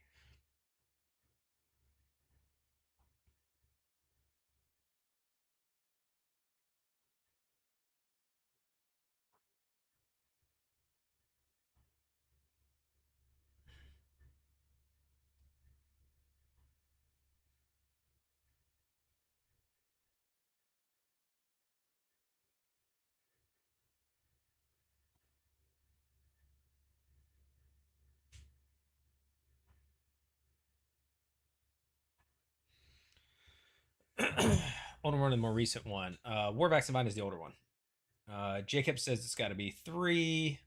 Older one and the more recent one. War of Axe and Vine is the older one. Jacob says it's got to be 3.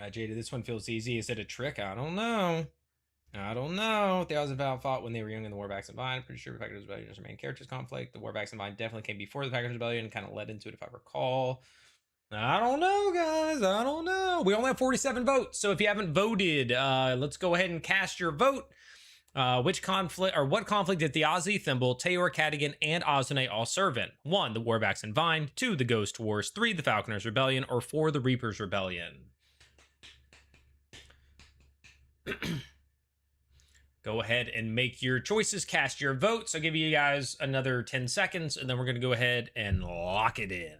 Jada, this one feels easy. Is it a trick? I don't know. Thousand Vale fought when they were young in the War of Axe and Vine. Pretty sure the Packers Rebellion is their main characters conflict. The War of Axe and Vine definitely came before the Packers Rebellion and kind of led into it, if I recall. I don't know, guys. I don't know. We only have 47 votes. So if you haven't voted, let's go ahead and cast your vote. Which conflict or what conflict did Thjazi, Thimble, Tayor, Kattigan, and Azune all serve in? 1. The Warbacks and Vine. 2. The Ghost Wars. 3. The Falconers Rebellion. Or 4. The Reapers Rebellion. Go ahead and make your choices. Cast your votes. I'll give you guys another 10 seconds, and then we're going to go ahead and lock it in.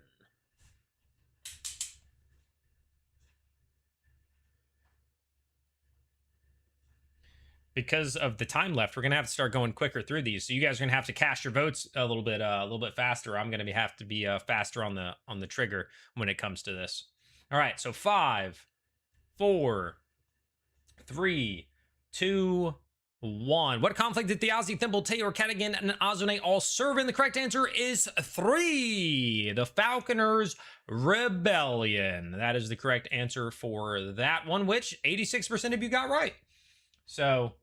Because of the time left, we're gonna have to start going quicker through these. So you guys are gonna have to cast your votes a little bit faster. I'm gonna have to be faster on the trigger when it comes to this. All right, so 5, 4, 3, 2, 1. What conflict did Thjazi, Thimble, Tayor, Kattigan, and Azune all serve in? The correct answer is 3. The Falconers Rebellion. That is the correct answer for that one, which 86% of you got right. So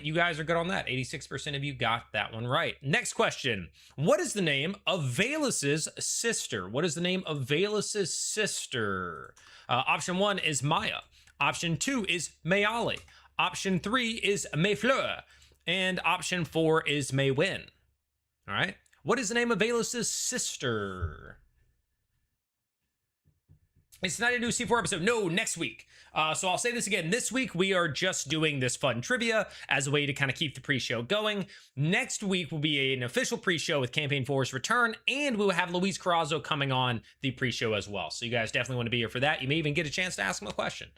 you guys are good on that. 86% of you got that one right. Next question. What is the name of Vaelus's sister? What is the name of Vaelus's sister? Option 1 is Maya. Option 2 is Mayali. Option 3 is Mayfleur. And option 4 is Maywin. All right. What is the name of Vaelus's sister? It's not a new C4 episode. No, next week. So I'll say this again. This week, we are just doing this fun trivia as a way to kind of keep the pre-show going. Next week will be an official pre-show with Campaign 4's return, and we will have Luis Carazo coming on the pre-show as well. So you guys definitely want to be here for that. You may even get a chance to ask him a question.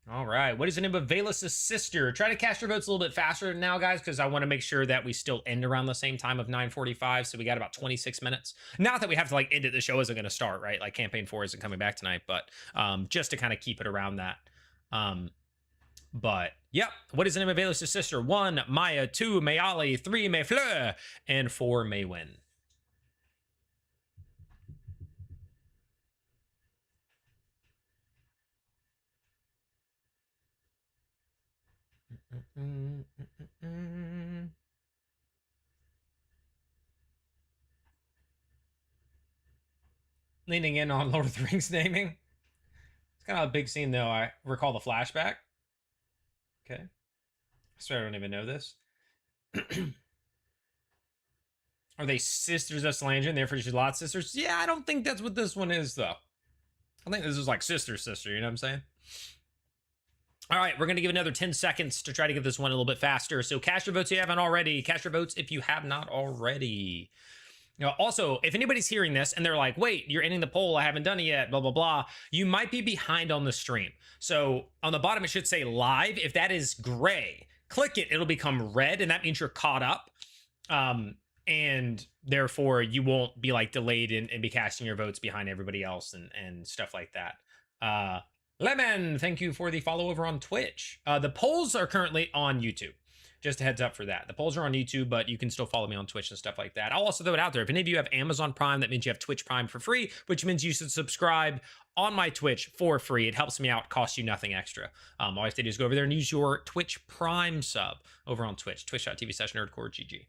All right. What is the name of Vaelus's sister? Try to cast your votes a little bit faster now, guys, because I want to make sure that we still end around the same time of 9:45. So we got about 26 minutes. Not that we have to like end it. The show isn't going to start, right? Like Campaign 4 isn't coming back tonight, but just to kind of keep it around that. But yep. What is the name of Vaelus's sister? 1, Maya. 2, Mayali. 3, Mayfleur. And 4, Maywin. Leaning in on Lord of the Rings naming. It's kind of a big scene, though. I recall the flashback. Okay. I swear I don't even know this. Are they sisters of Solange and therefore she's Lot's sisters? Yeah, I don't think that's what this one is, though. I think this is like sister, you know what I'm saying? All right, we're going to give another 10 seconds to try to get this one a little bit faster. So cast your votes if you haven't already. Cast your votes if you have not already. You know, also, if anybody's hearing this and they're like, wait, you're ending the poll, I haven't done it yet, blah, blah, blah, you might be behind on the stream. So on the bottom, it should say live. If that is gray, click it, it'll become red, and that means you're caught up. And therefore, you won't be like delayed and be casting your votes behind everybody else and stuff like that. Lemon, thank you for the follow over on Twitch. The polls are currently on YouTube. Just a heads up for that. The polls are on YouTube, but you can still follow me on Twitch and stuff like that. I'll also throw it out there. If any of you have Amazon Prime, that means you have Twitch Prime for free, which means you should subscribe on my Twitch for free. It helps me out, costs you nothing extra. All you have to do is go over there and use your Twitch Prime sub over on Twitch, twitch.tv/nerdcoregg.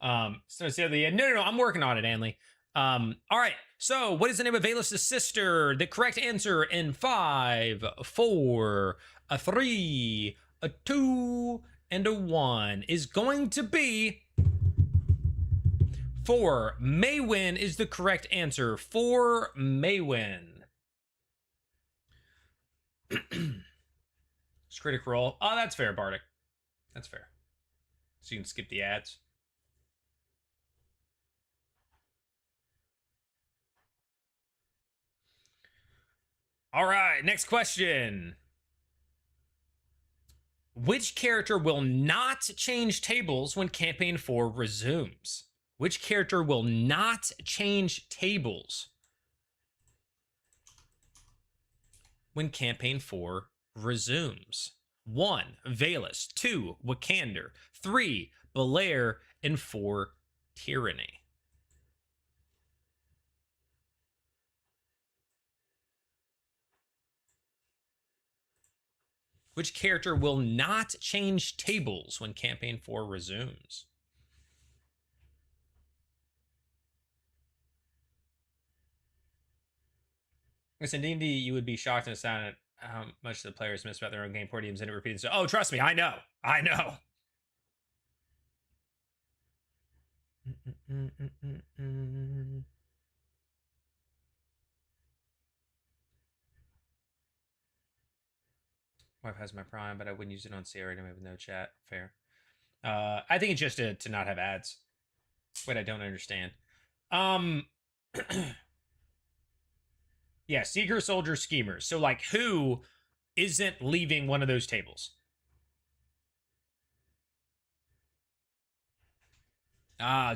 No, I'm working on it, Anley. All right. So, what is the name of Vaelus's sister? The correct answer in 5, 4, 3, 2, and 1 is going to be 4. Maywin is the correct answer. 4, Maywin. It's critical role. Oh, that's fair, Bardic. That's fair. So you can skip the ads. All right, next question. Which character will not change tables when Campaign 4 resumes? Which character will not change tables when Campaign 4 resumes? 1, Vaelus. 2, Wicander. 3, Bolaire. And 4, Tyranny. Which character will not change tables when Campaign 4 resumes? Listen, D&D, you would be shocked and astounded at how much the players miss about their own game podiums and it repeated. So, oh, trust me, I know. I know. Wife has my Prime, but I wouldn't use it on CR anyway with no chat. Fair. I think it's just to not have ads. What I don't understand. Yeah, Seeker, Soldier, Schemers. So, like, who isn't leaving one of those tables?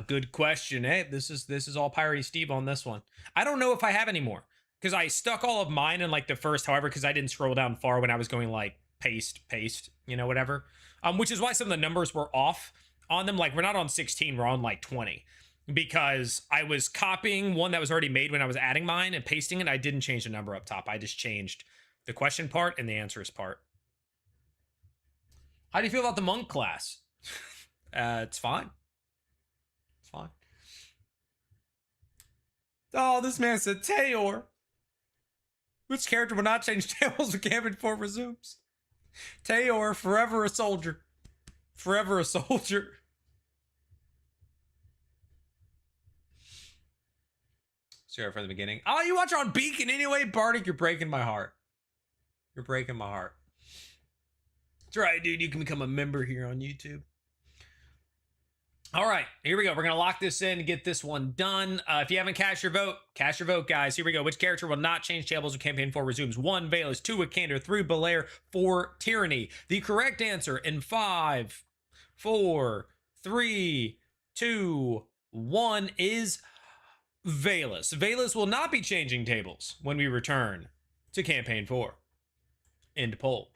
Good question. Hey, this is all Piratey Steve on this one. I don't know if I have any more because I stuck all of mine in like the first, however, because I didn't scroll down far when I was going like paste, you know, whatever. Which is why some of the numbers were off on them. Like we're not on 16, we're on like 20 because I was copying one that was already made when I was adding mine and pasting it. I didn't change the number up top. I just changed the question part and the answers part. How do you feel about the monk class? It's fine. Fine. Oh, this man said Tayor. Which character will not change tables when Campaign 4 resumes? Tayor, forever a soldier. Forever a soldier. Start from the beginning. Oh, you watch on Beacon anyway? Bardic, you're breaking my heart. You're breaking my heart. That's right, dude. You can become a member here on YouTube. All right, here we go. We're going to lock this in and get this one done. If you haven't cast your vote, guys. Here we go. Which character will not change tables when Campaign 4 resumes? 1, Vaelus. 2, Wicander. 3, Bolaire. 4, Tyranny. The correct answer in 5, 4, 3, 2, 1 is Vaelus. Vaelus will not be changing tables when we return to Campaign 4. End poll.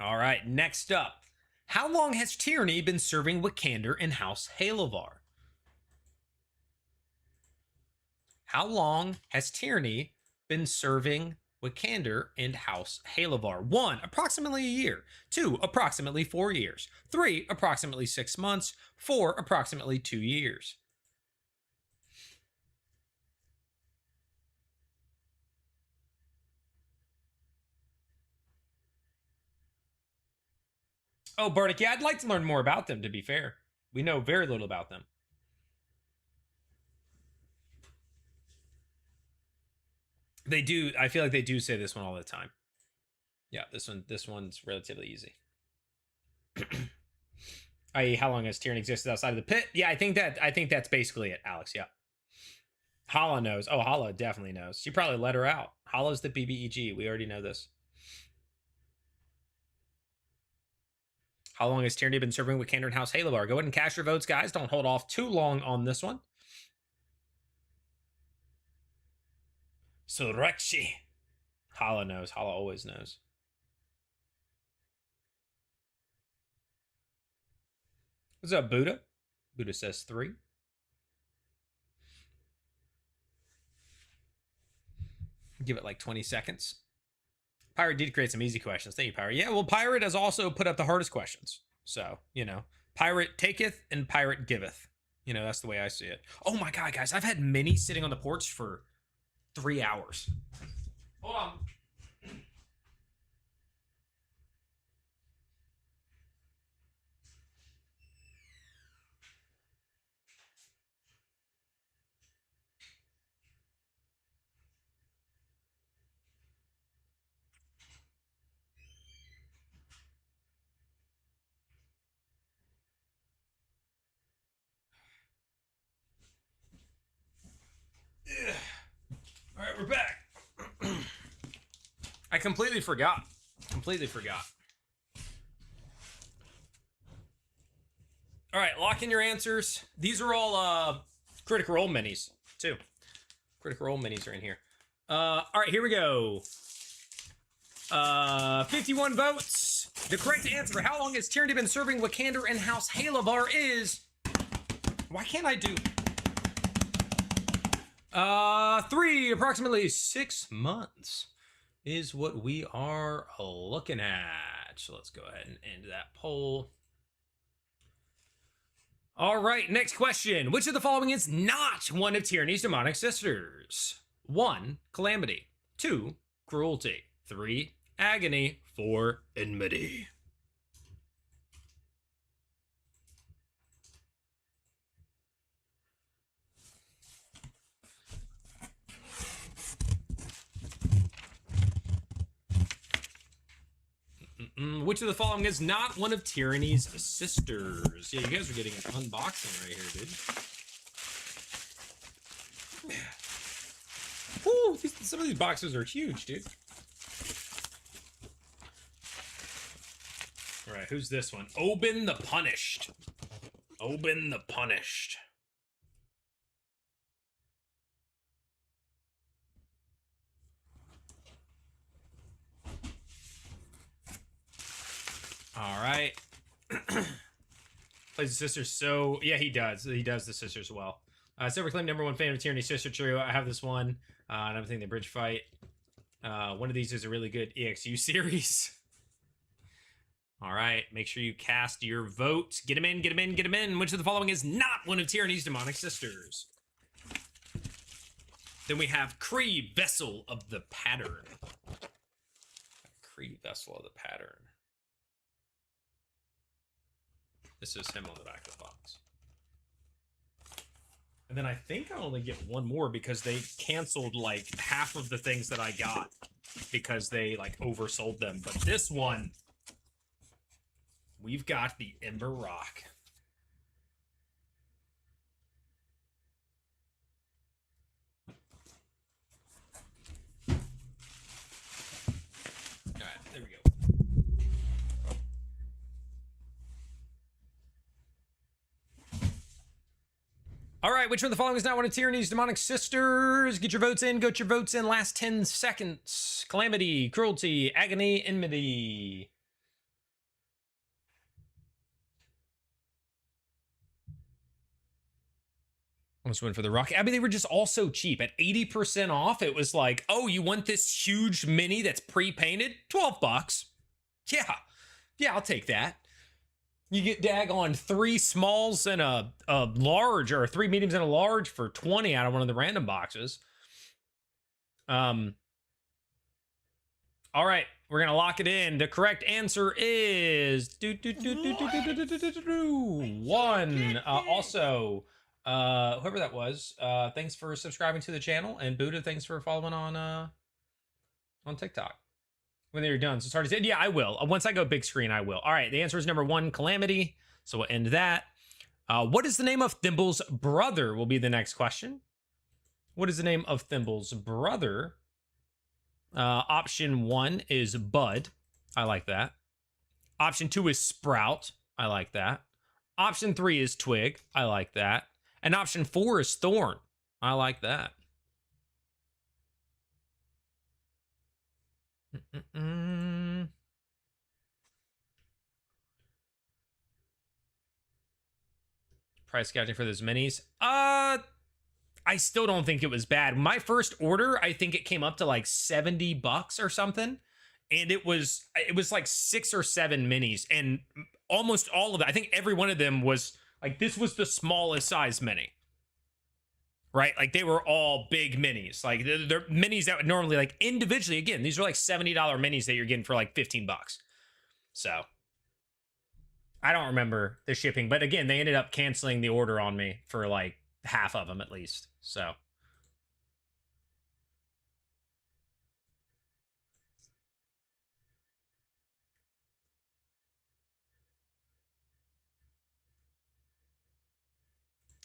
All right, next up. How long has Tyranny been serving Wicander in House Halovar? How long has Tyranny been serving Wicander in House Halovar? 1, approximately a year. 2, approximately 4 years. 3, approximately 6 months. 4, approximately 2 years. Oh, Bardic, yeah, I'd like to learn more about them, to be fair. We know very little about them. They do, I feel like they do say this one all the time. Yeah, this one's relatively easy. I.e., how long has Tyranny existed outside of the pit? Yeah, I think that's basically it, Alex. Yeah. Hala knows. Oh, Hala definitely knows. She probably let her out. Hala's the BBEG. We already know this. How long has Tyranny been serving Wicander in House Halovar? Go ahead and cast your votes, guys. Don't hold off too long on this one. Surexi. Hala knows. Hala always knows. What's up, Buddha? Buddha says 3. Give it like 20 seconds. Pirate did create some easy questions. Thank you, Pirate. Yeah, well, Pirate has also put up the hardest questions. So, you know, Pirate taketh and Pirate giveth. You know, that's the way I see it. Oh my God, guys, I've had Minnie sitting on the porch for 3 hours. Hold on. All right, we're back. I completely forgot. All right, lock in your answers. These are all Critical Role minis, too. Critical Role minis are in here. All right, here we go. 51 votes. The correct answer for how long has Tyranny been serving Wicander in House Halovar is... Why can't I do... 3, approximately 6 months is what we are looking at. So let's go ahead and end that poll. All right, next question. Which of the following is not one of Tyranny's demonic sisters? 1. Calamity. 2. Cruelty. 3. Agony. 4. Enmity. Which of the following is not one of Tyranny's sisters? Yeah, you guys are getting an unboxing right here, dude. Woo, some of these boxes are huge, dude. All right, who's this one? Oben the Punished. Oben the Punished. All right. Plays the sisters so... Yeah, he does. He does the sisters well. Silver Claim, #1 fan of Tyranny Sister Trio. I have this one. And I'm thinking the bridge fight. One of these is a really good EXU series. All right. Make sure you cast your vote. Get him in, get him in, get him in. Which of the following is not one of Tyranny's demonic sisters? Then we have Kree, Vessel of the Pattern. Kree, Vessel of the Pattern. This is him on the back of the box. And then I think I only get one more because they canceled like half of the things that I got because they like oversold them. But this one, we've got the Ember Rock. All right, there we go. All right, which one of the following is not one of Tyranny's demonic sisters? Get your votes in. Get your votes in. Last 10 seconds. Calamity, Cruelty, Agony, Enmity. Almost went for the Rock. I mean, they were just all so cheap. At 80% off, it was like, oh, you want this huge mini that's pre-painted? $12. Yeah. Yeah, I'll take that. You get daggone 3 smalls and a large, or 3 mediums and a large for 20 out of one of the random boxes. All right, we're gonna lock it in. The correct answer is 1. Also, whoever that was, thanks for subscribing to the channel, and Buddha, thanks for following on TikTok. When they're done. So sorry to say, yeah, I will. Once I go big screen, I will. All right, the answer is #1, Calamity. So we'll end that. What is the name of Thimble's brother will be the next question. What is the name of Thimble's brother? Option 1 is Bud. I like that. Option 2 is Sprout. I like that. Option 3 is Twig. I like that. And option 4 is Thorn. I like that. Price gouging for those minis. I still don't think it was bad. My first order, I think it came up to like $70 or something, and it was like 6 or 7 minis, and almost all of it, I think every one of them was like, this was the smallest size mini. Right? Like, they were all big minis. Like, they're minis that would normally, like, individually, again, these are like $70 minis that you're getting for like $15. So, I don't remember the shipping. But again, they ended up canceling the order on me for like half of them at least. So.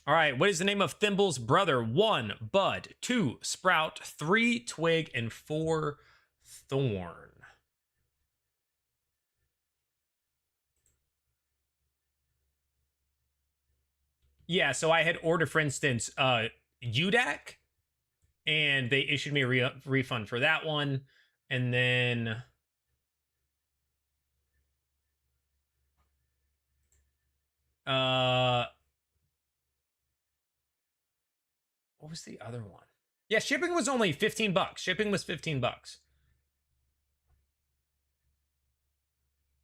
All right, what is the name of Thimble's brother? 1, Bud. 2, Sprout. 3, Twig. And 4, Thorn. Yeah, so I had ordered, for instance, UDAC, and they issued me a refund for that one. And then... what was the other one? Yeah, shipping was only $15. Shipping was $15.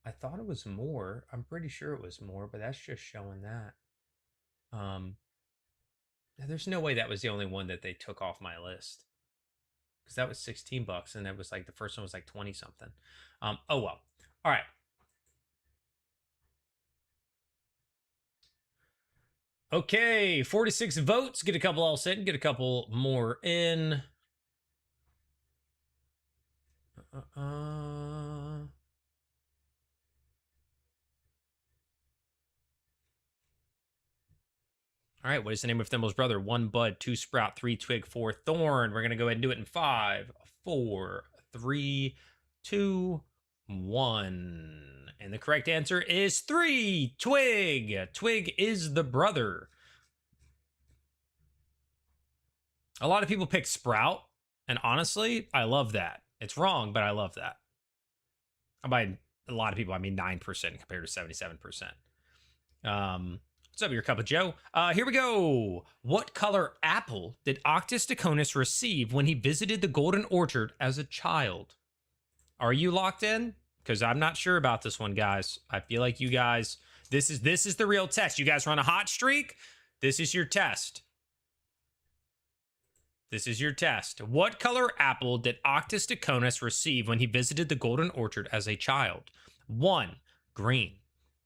I thought it was more. I'm pretty sure it was more, but that's just showing that. There's no way that was the only one that they took off my list. Because that was $16 and it was like the first one was like 20 something. Oh well. All right. Okay, 46 votes. Get a couple else in. Get a couple more in. All right, what is the name of Thimble's brother? 1 bud, 2 sprout, 3 twig, 4 thorn. We're going to go ahead and do it in 5, 4, 3, 2, 1. And the correct answer is 3, twig. Twig is the brother. A lot of people pick sprout, and honestly, I love that. It's wrong, but I love that. By a lot of people, I mean 9% compared to 77%. What's up, your cup of Joe? Here we go. What color apple did Occtis Tachonis receive when he visited the Golden Orchard as a child? Are you locked in? Because I'm not sure about this one, guys. I feel like you guys, this is the real test. You guys are on a hot streak. This is your test. This is your test. What color apple did Occtis Tachonis receive when he visited the Golden Orchard as a child? 1, green.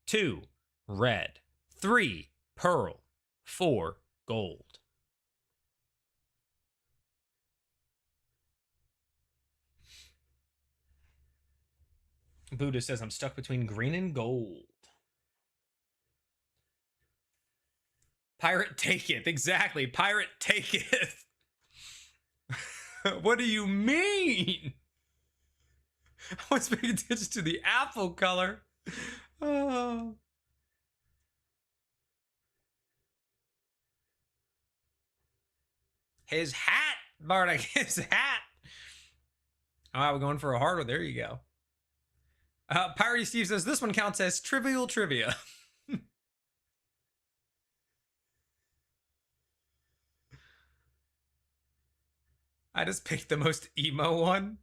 2, red. 3, pearl. 4, gold. Buddha says I'm stuck between green and gold. Pirate taketh. Exactly. Pirate taketh. What do you mean? I was paying attention to the apple color. Oh. His hat, Bardic, his hat. All right, we're going for a harder. There you go. Pirate Steve says this one counts as trivial trivia. I just picked the most emo one.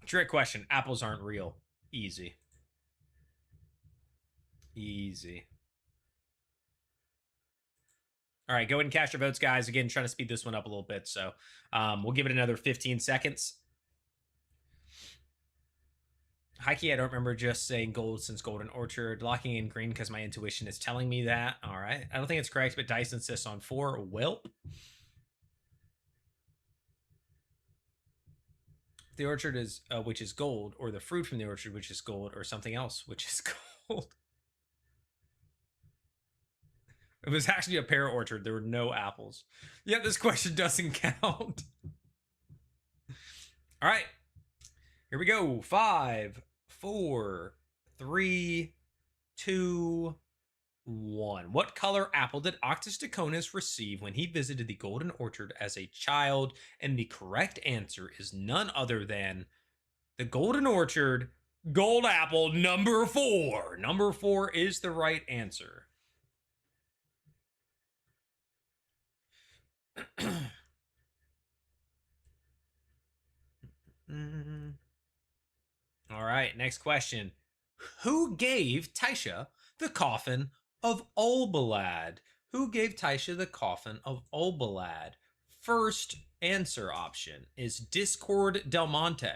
Trick question. Apples aren't real. Easy. Easy. All right, go ahead and cast your votes, guys. Again, trying to speed this one up a little bit, so we'll give it another 15 seconds. Heike, I don't remember just saying gold since Golden Orchard. Locking in green because my intuition is telling me that. All right. I don't think it's correct, but Dice insists on 4. Welp. The orchard is which is gold, or the fruit from the orchard which is gold, or something else which is gold. It was actually a pear orchard. There were no apples. Yeah, this question doesn't count. All right. Here we go. 5, 4, 3, 2, 1. What color apple did Occtis Tachonis receive when he visited the Golden Orchard as a child? And the correct answer is none other than the Golden Orchard gold apple number 4. Number 4 is the right answer. All right, next question. Who gave Thaisha the coffin of Olbalad? Who gave Thaisha the coffin of Olbalad? First answer option is Discord Del Monte.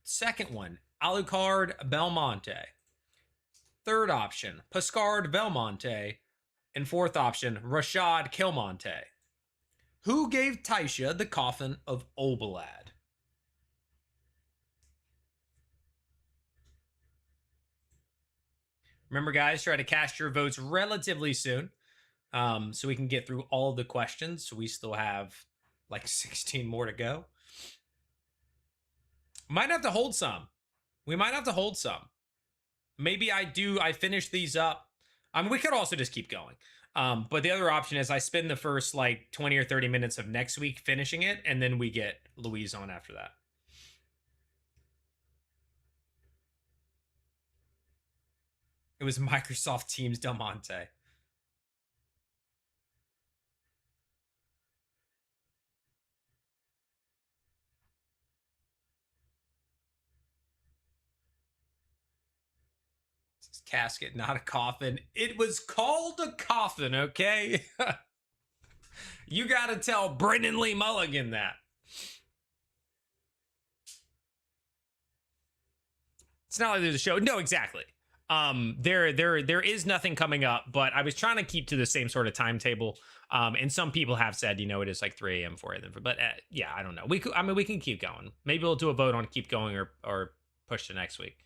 Second one, Alucard Belmonte. Third option, Pascard Belmonte. And fourth option, Rashad Kilmonte. Who gave Thaisha the coffin of Olbalad? Remember, guys, try to cast your votes relatively soon so we can get through all of the questions. So we still have like 16 more to go. Might have to hold some. We might have to hold some. Maybe I finish these up. We could also just keep going. But the other option is I spend the first like 20 or 30 minutes of next week finishing it, and then we get Louise on after that. It was Microsoft Teams Del Monte. casket, not a coffin. It was called a coffin, okay? You gotta tell Brennan Lee Mulligan that. It's not like there's a show. No, exactly. There is nothing coming up, but I was trying to keep to the same sort of timetable. And some people have said, you know, it is like 3 a.m., 4 a.m. But yeah, I don't know. We can keep going. Maybe we'll do a vote on keep going or push to next week.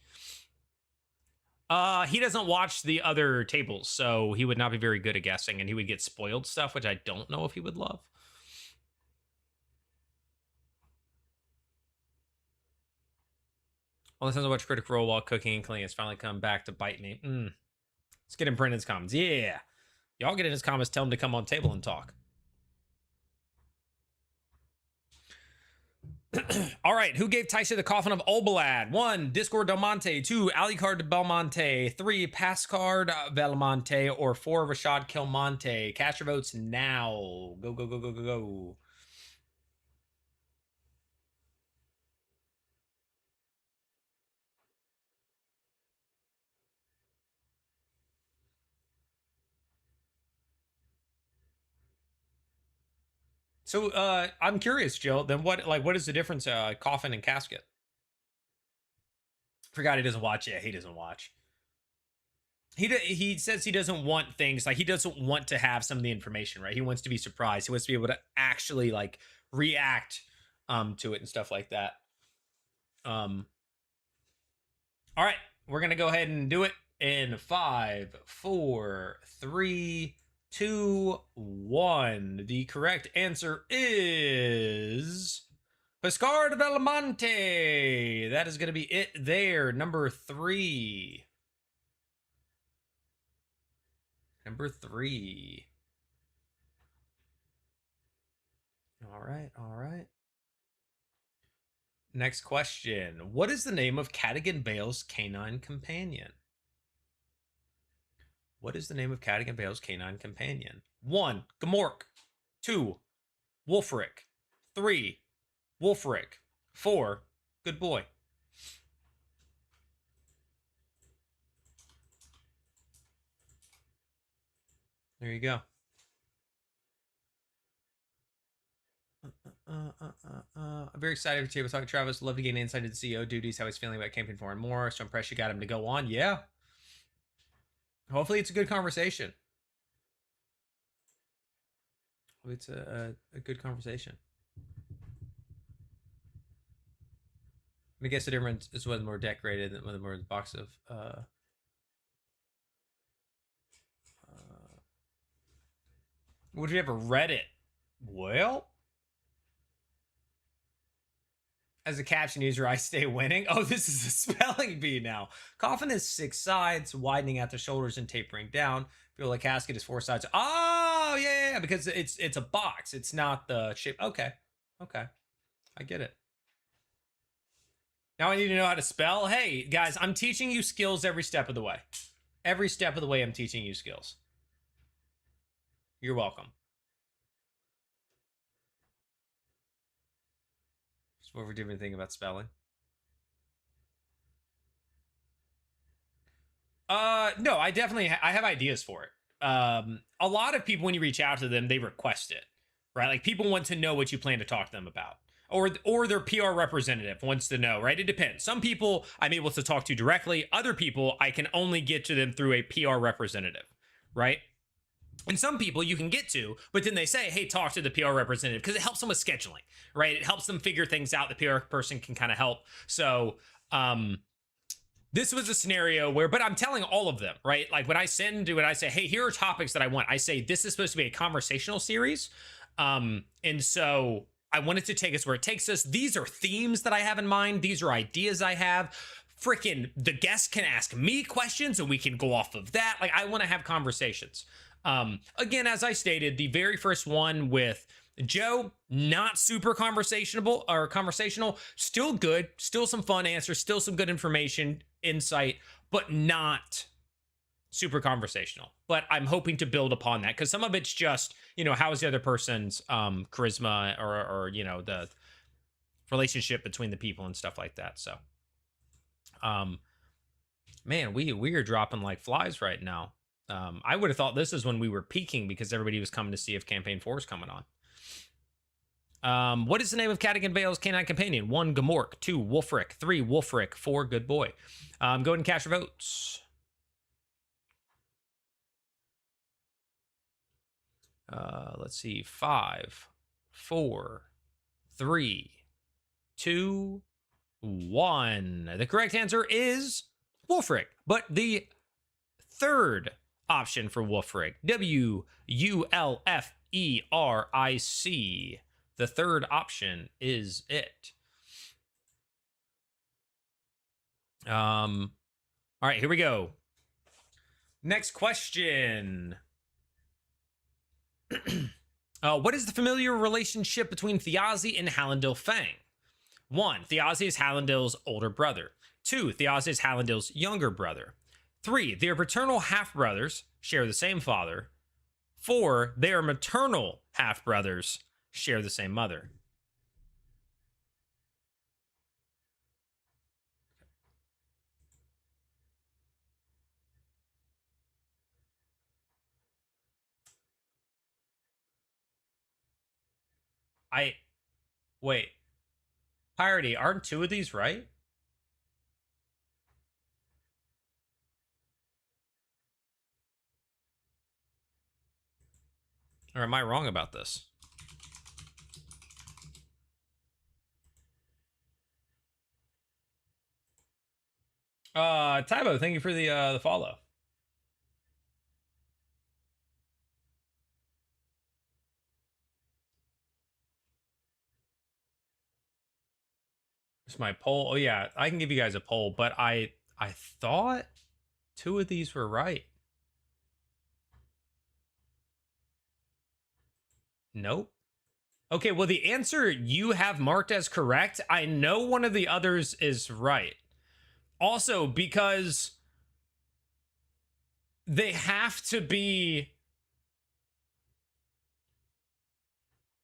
He doesn't watch the other tables, so he would not be very good at guessing, and he would get spoiled stuff, which I don't know if he would love. All the times I watch Critical Role while cooking and cleaning, it's finally come back to bite me. Let's get in Brennan's comments. Yeah. Y'all get in his comments, tell him to come on table and talk. All right, who gave Thaisha the coffin of Obalad? 1, Discord Del Monte. 2, Alucard de Belmonte. 3, Passcard Belmonte. Or 4, Rashad Kilmonte. Cast your votes now. Go, go, go, go, go, go. So I'm curious, Jill. Then what is the difference? Coffin and casket. Forgot he doesn't watch. Yeah, he doesn't watch. He says he doesn't want things like he doesn't want to have some of the information, right? He wants to be surprised. He wants to be able to actually like react to it and stuff like that. All right, we're gonna go ahead and do it in 5, 4, 3, 2, 1. The correct answer is Pescar de Belmonte. That is going to be it there. Number 3. Number 3. All right, all right. Next question. What is the name of Kattigan Vale's canine companion? What is the name of Kattigan Vale's canine companion? 1, Gamork. 2, Wolfric. 3, Wolfric. 4, Good Boy. There you go. I'm very excited for Table Talk Travis. Love to gain insight into CEO duties, how he's feeling about camping for and more. So impressed you got him to go on. Yeah. Hopefully it's a good conversation. Hopefully it's a good conversation. I guess the difference is one more decorated than one more box of would you ever read it? Well, as a caption user, I stay winning. Oh, this is a spelling bee now. Coffin is 6 sides, widening at the shoulders and tapering down. Feel like casket is 4 sides. Oh, yeah, because it's a box. It's not the shape. Okay, I get it. Now I need to know how to spell. Hey, guys, I'm teaching you skills every step of the way. Every step of the way, I'm teaching you skills. You're welcome. Just what we're doing thing about spelling. No, I definitely I have ideas for it. A lot of people, when you reach out to them, they request it, right? Like people want to know what you plan to talk to them about. Or their PR representative wants to know, right? It depends. Some people I'm able to talk to directly. Other people, I can only get to them through a PR representative, right? And some people you can get to, but then they say, hey, talk to the PR representative because it helps them with scheduling, right? It helps them figure things out. The PR person can kind of help. So this was a scenario where, but I'm telling all of them, right? Like when I say, hey, here are topics that I want. I say, this is supposed to be a conversational series. And so I want it to take us where it takes us. These are themes that I have in mind. These are ideas I have. Freaking the guests can ask me questions and we can go off of that. Like I want to have conversations. Again, as I stated, the very first one with Joe, not super conversational, still good, still some fun answers, still some good information, insight, but not super conversational. But I'm hoping to build upon that because some of it's just, you know, how is the other person's charisma or you know, the relationship between the people and stuff like that. So Man, we are dropping like flies right now. I would have thought this is when we were peaking because everybody was coming to see if Campaign 4 is coming on. What is the name of Kattigan Vale's canine companion? 1, Gamork. 2, Wolfric. 3, Wolfric. 4, Good Boy. Go ahead and cast your votes. Let's see. 5, 4, 3, 2, 1. The correct answer is Wolfric, but the third option for Wolfric, Wulferic. The third option is it. All right, here we go. Next question. What is the familiar relationship between Thiazi and Halandil Fang? 1, Thiazi is Halandil's older brother. 2, Thiazi is Halandil's younger brother. 3, they are paternal half-brothers, share the same father. 4, they are maternal half-brothers, share the same mother. Wait. Piety, aren't 2 of these right? Or am I wrong about this? Tybo, thank you for the follow. It's my poll. Oh yeah, I can give you guys a poll, but I thought 2 of these were right. Nope. Okay, well the answer you have marked as correct, I know one of the others is right. Also, because they have to be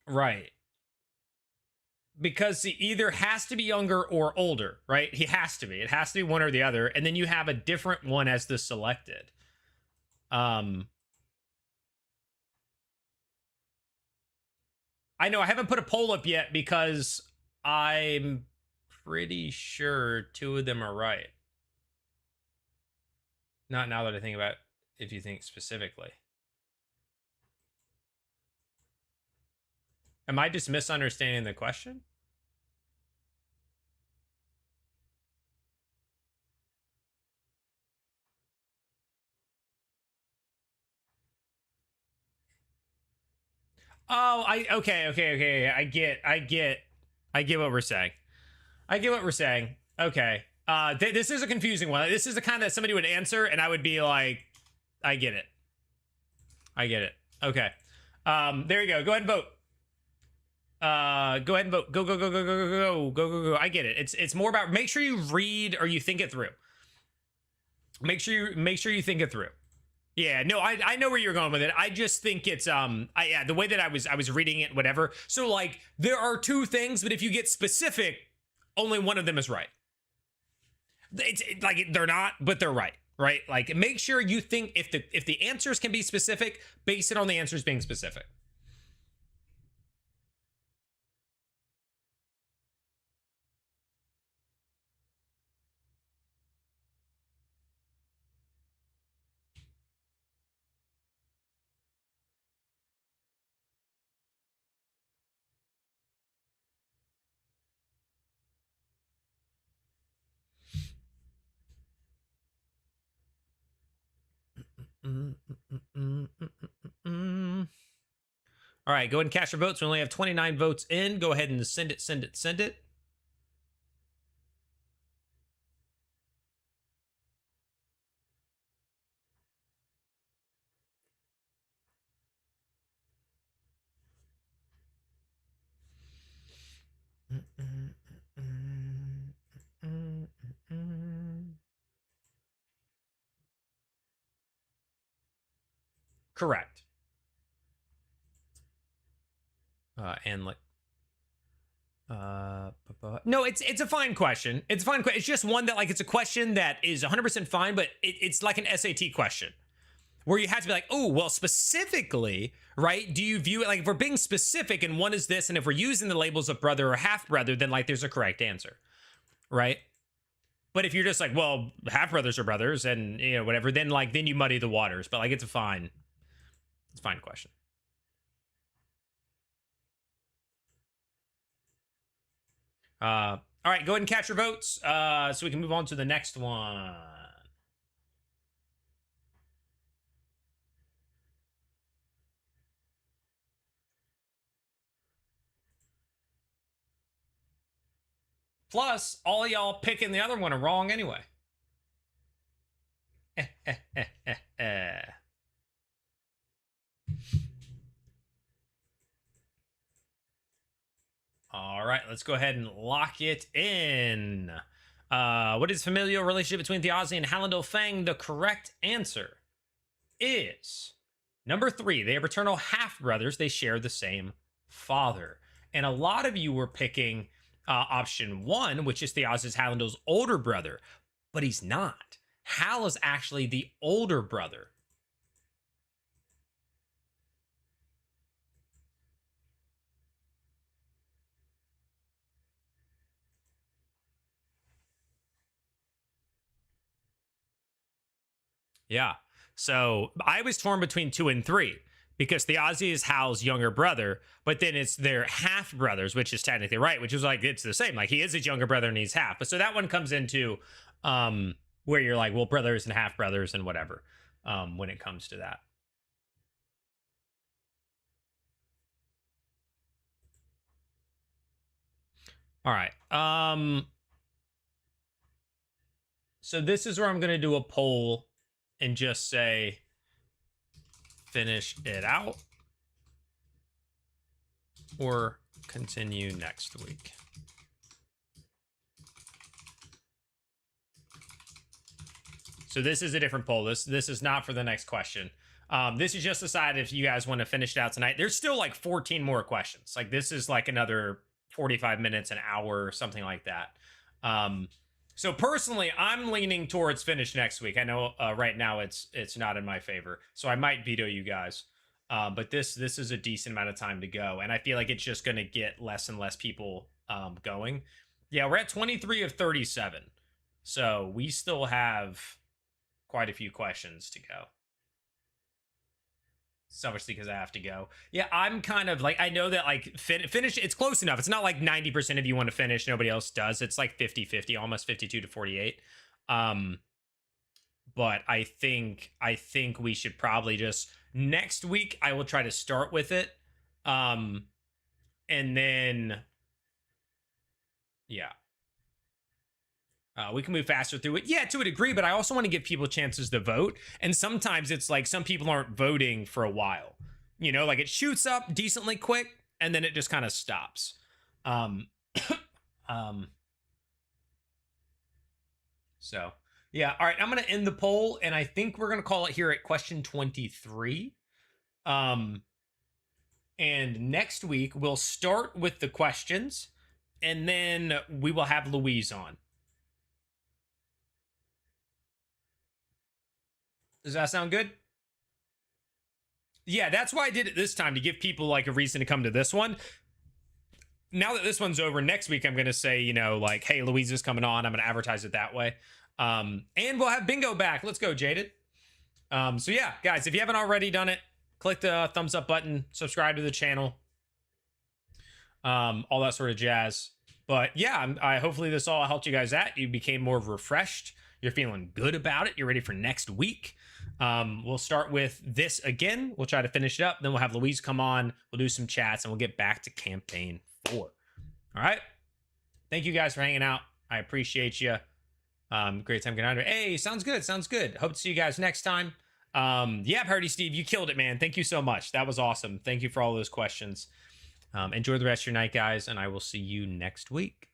right. Because he either has to be younger or older, right? He has to be. It has to be one or the other. And then you have a different one as the selected. I know I haven't put a poll up yet because I'm pretty sure 2 of them are right. Not now that I think about it, if you think specifically. Am I just misunderstanding the question? Oh, okay. I get what we're saying. Okay. This is a confusing one. This is the kind that somebody would answer and I would be like, I get it. Okay. There you go. Go ahead and vote. Go ahead and vote. Go. I get it. It's more about make sure you read or you think it through. Make sure you think it through. Yeah, no, I know where you're going with it. I just think it's the way that I was reading it, whatever. So like there are 2 things, but if you get specific, only one of them is right. It's like they're not, but they're right. Right? Like make sure you think if the answers can be specific, base it on the answers being specific. All right, go ahead and cast your votes. We only have 29 votes in. Go ahead and send it. Correct. And like No, it's a fine question. It's a fine question. It's just one that like it's a question that is 100% fine, but it's like an SAT question where you have to be like, oh, well, specifically, right? Do you view it like if we're being specific and one is this, and if we're using the labels of brother or half brother, then like there's a correct answer, right? But if you're just like, well, half brothers are brothers, and you know whatever, then like then you muddy the waters. But like it's a fine question. All right, go ahead and cast your votes so we can move on to the next one. Plus, all y'all picking the other one are wrong anyway. All right, let's go ahead and lock it in. What is familial relationship between Thyazi and Halandil Fang? The correct answer is number 3. They are fraternal half brothers. They share the same father. And a lot of you were picking option 1, which is Thyazi's Halandil's older brother, but he's not. Hal is actually the older brother. Yeah. So I was torn between 2 and 3 because Thyazi is Hal's younger brother, but then it's their half brothers, which is technically right, which is like, it's the same. Like he is his younger brother and he's half. But so that one comes into where you're like, well, brothers and half brothers and whatever when it comes to that. All right. So this is where I'm going to do a poll and just say, finish it out or continue next week. So this is a different poll. This is not for the next question. This is just decide if you guys want to finish it out tonight. There's still like 14 more questions. Like this is like another 45 minutes, an hour, or something like that. So personally, I'm leaning towards finish next week. I know right now it's not in my favor, so I might veto you guys. But this is a decent amount of time to go, and I feel like it's just going to get less and less people going. Yeah, we're at 23 of 37, so we still have quite a few questions to go. Selfishly because I have to go. Yeah, I'm kind of like, I know that like finish, it's close enough. It's not like 90% of you want to finish, nobody else does. It's like 50-50, almost 52 to 48. But I think we should probably just, next week, I will try to start with it. And then, yeah. We can move faster through it. Yeah, to a degree, but I also want to give people chances to vote. And sometimes it's like some people aren't voting for a while. You know, like it shoots up decently quick and then it just kind of stops. So, yeah. All right, I'm going to end the poll and I think we're going to call it here at question 23. And next week we'll start with the questions and then we will have Louise on. Does that sound good? Yeah, that's why I did it this time, to give people like a reason to come to this one. Now that this one's over, next week I'm going to say, you know, like, hey, Louise is coming on. I'm going to advertise it that way. And we'll have Bingo back. Let's go, Jaded. So yeah, guys, if you haven't already done it, click the thumbs up button, subscribe to the channel, all that sort of jazz. But yeah, I hopefully this all helped you guys out. You became more refreshed. You're feeling good about it. You're ready for next week. We'll start with this again. We'll try to finish it up. Then we'll have Louise come on. We'll do some chats and we'll get back to campaign 4. All right. Thank you guys for hanging out. I appreciate you. Great time. Good night. Hey, sounds good. Sounds good. Hope to see you guys next time. Yeah, Party Steve, you killed it, man. Thank you so much. That was awesome. Thank you for all those questions. Enjoy the rest of your night, guys, and I will see you next week.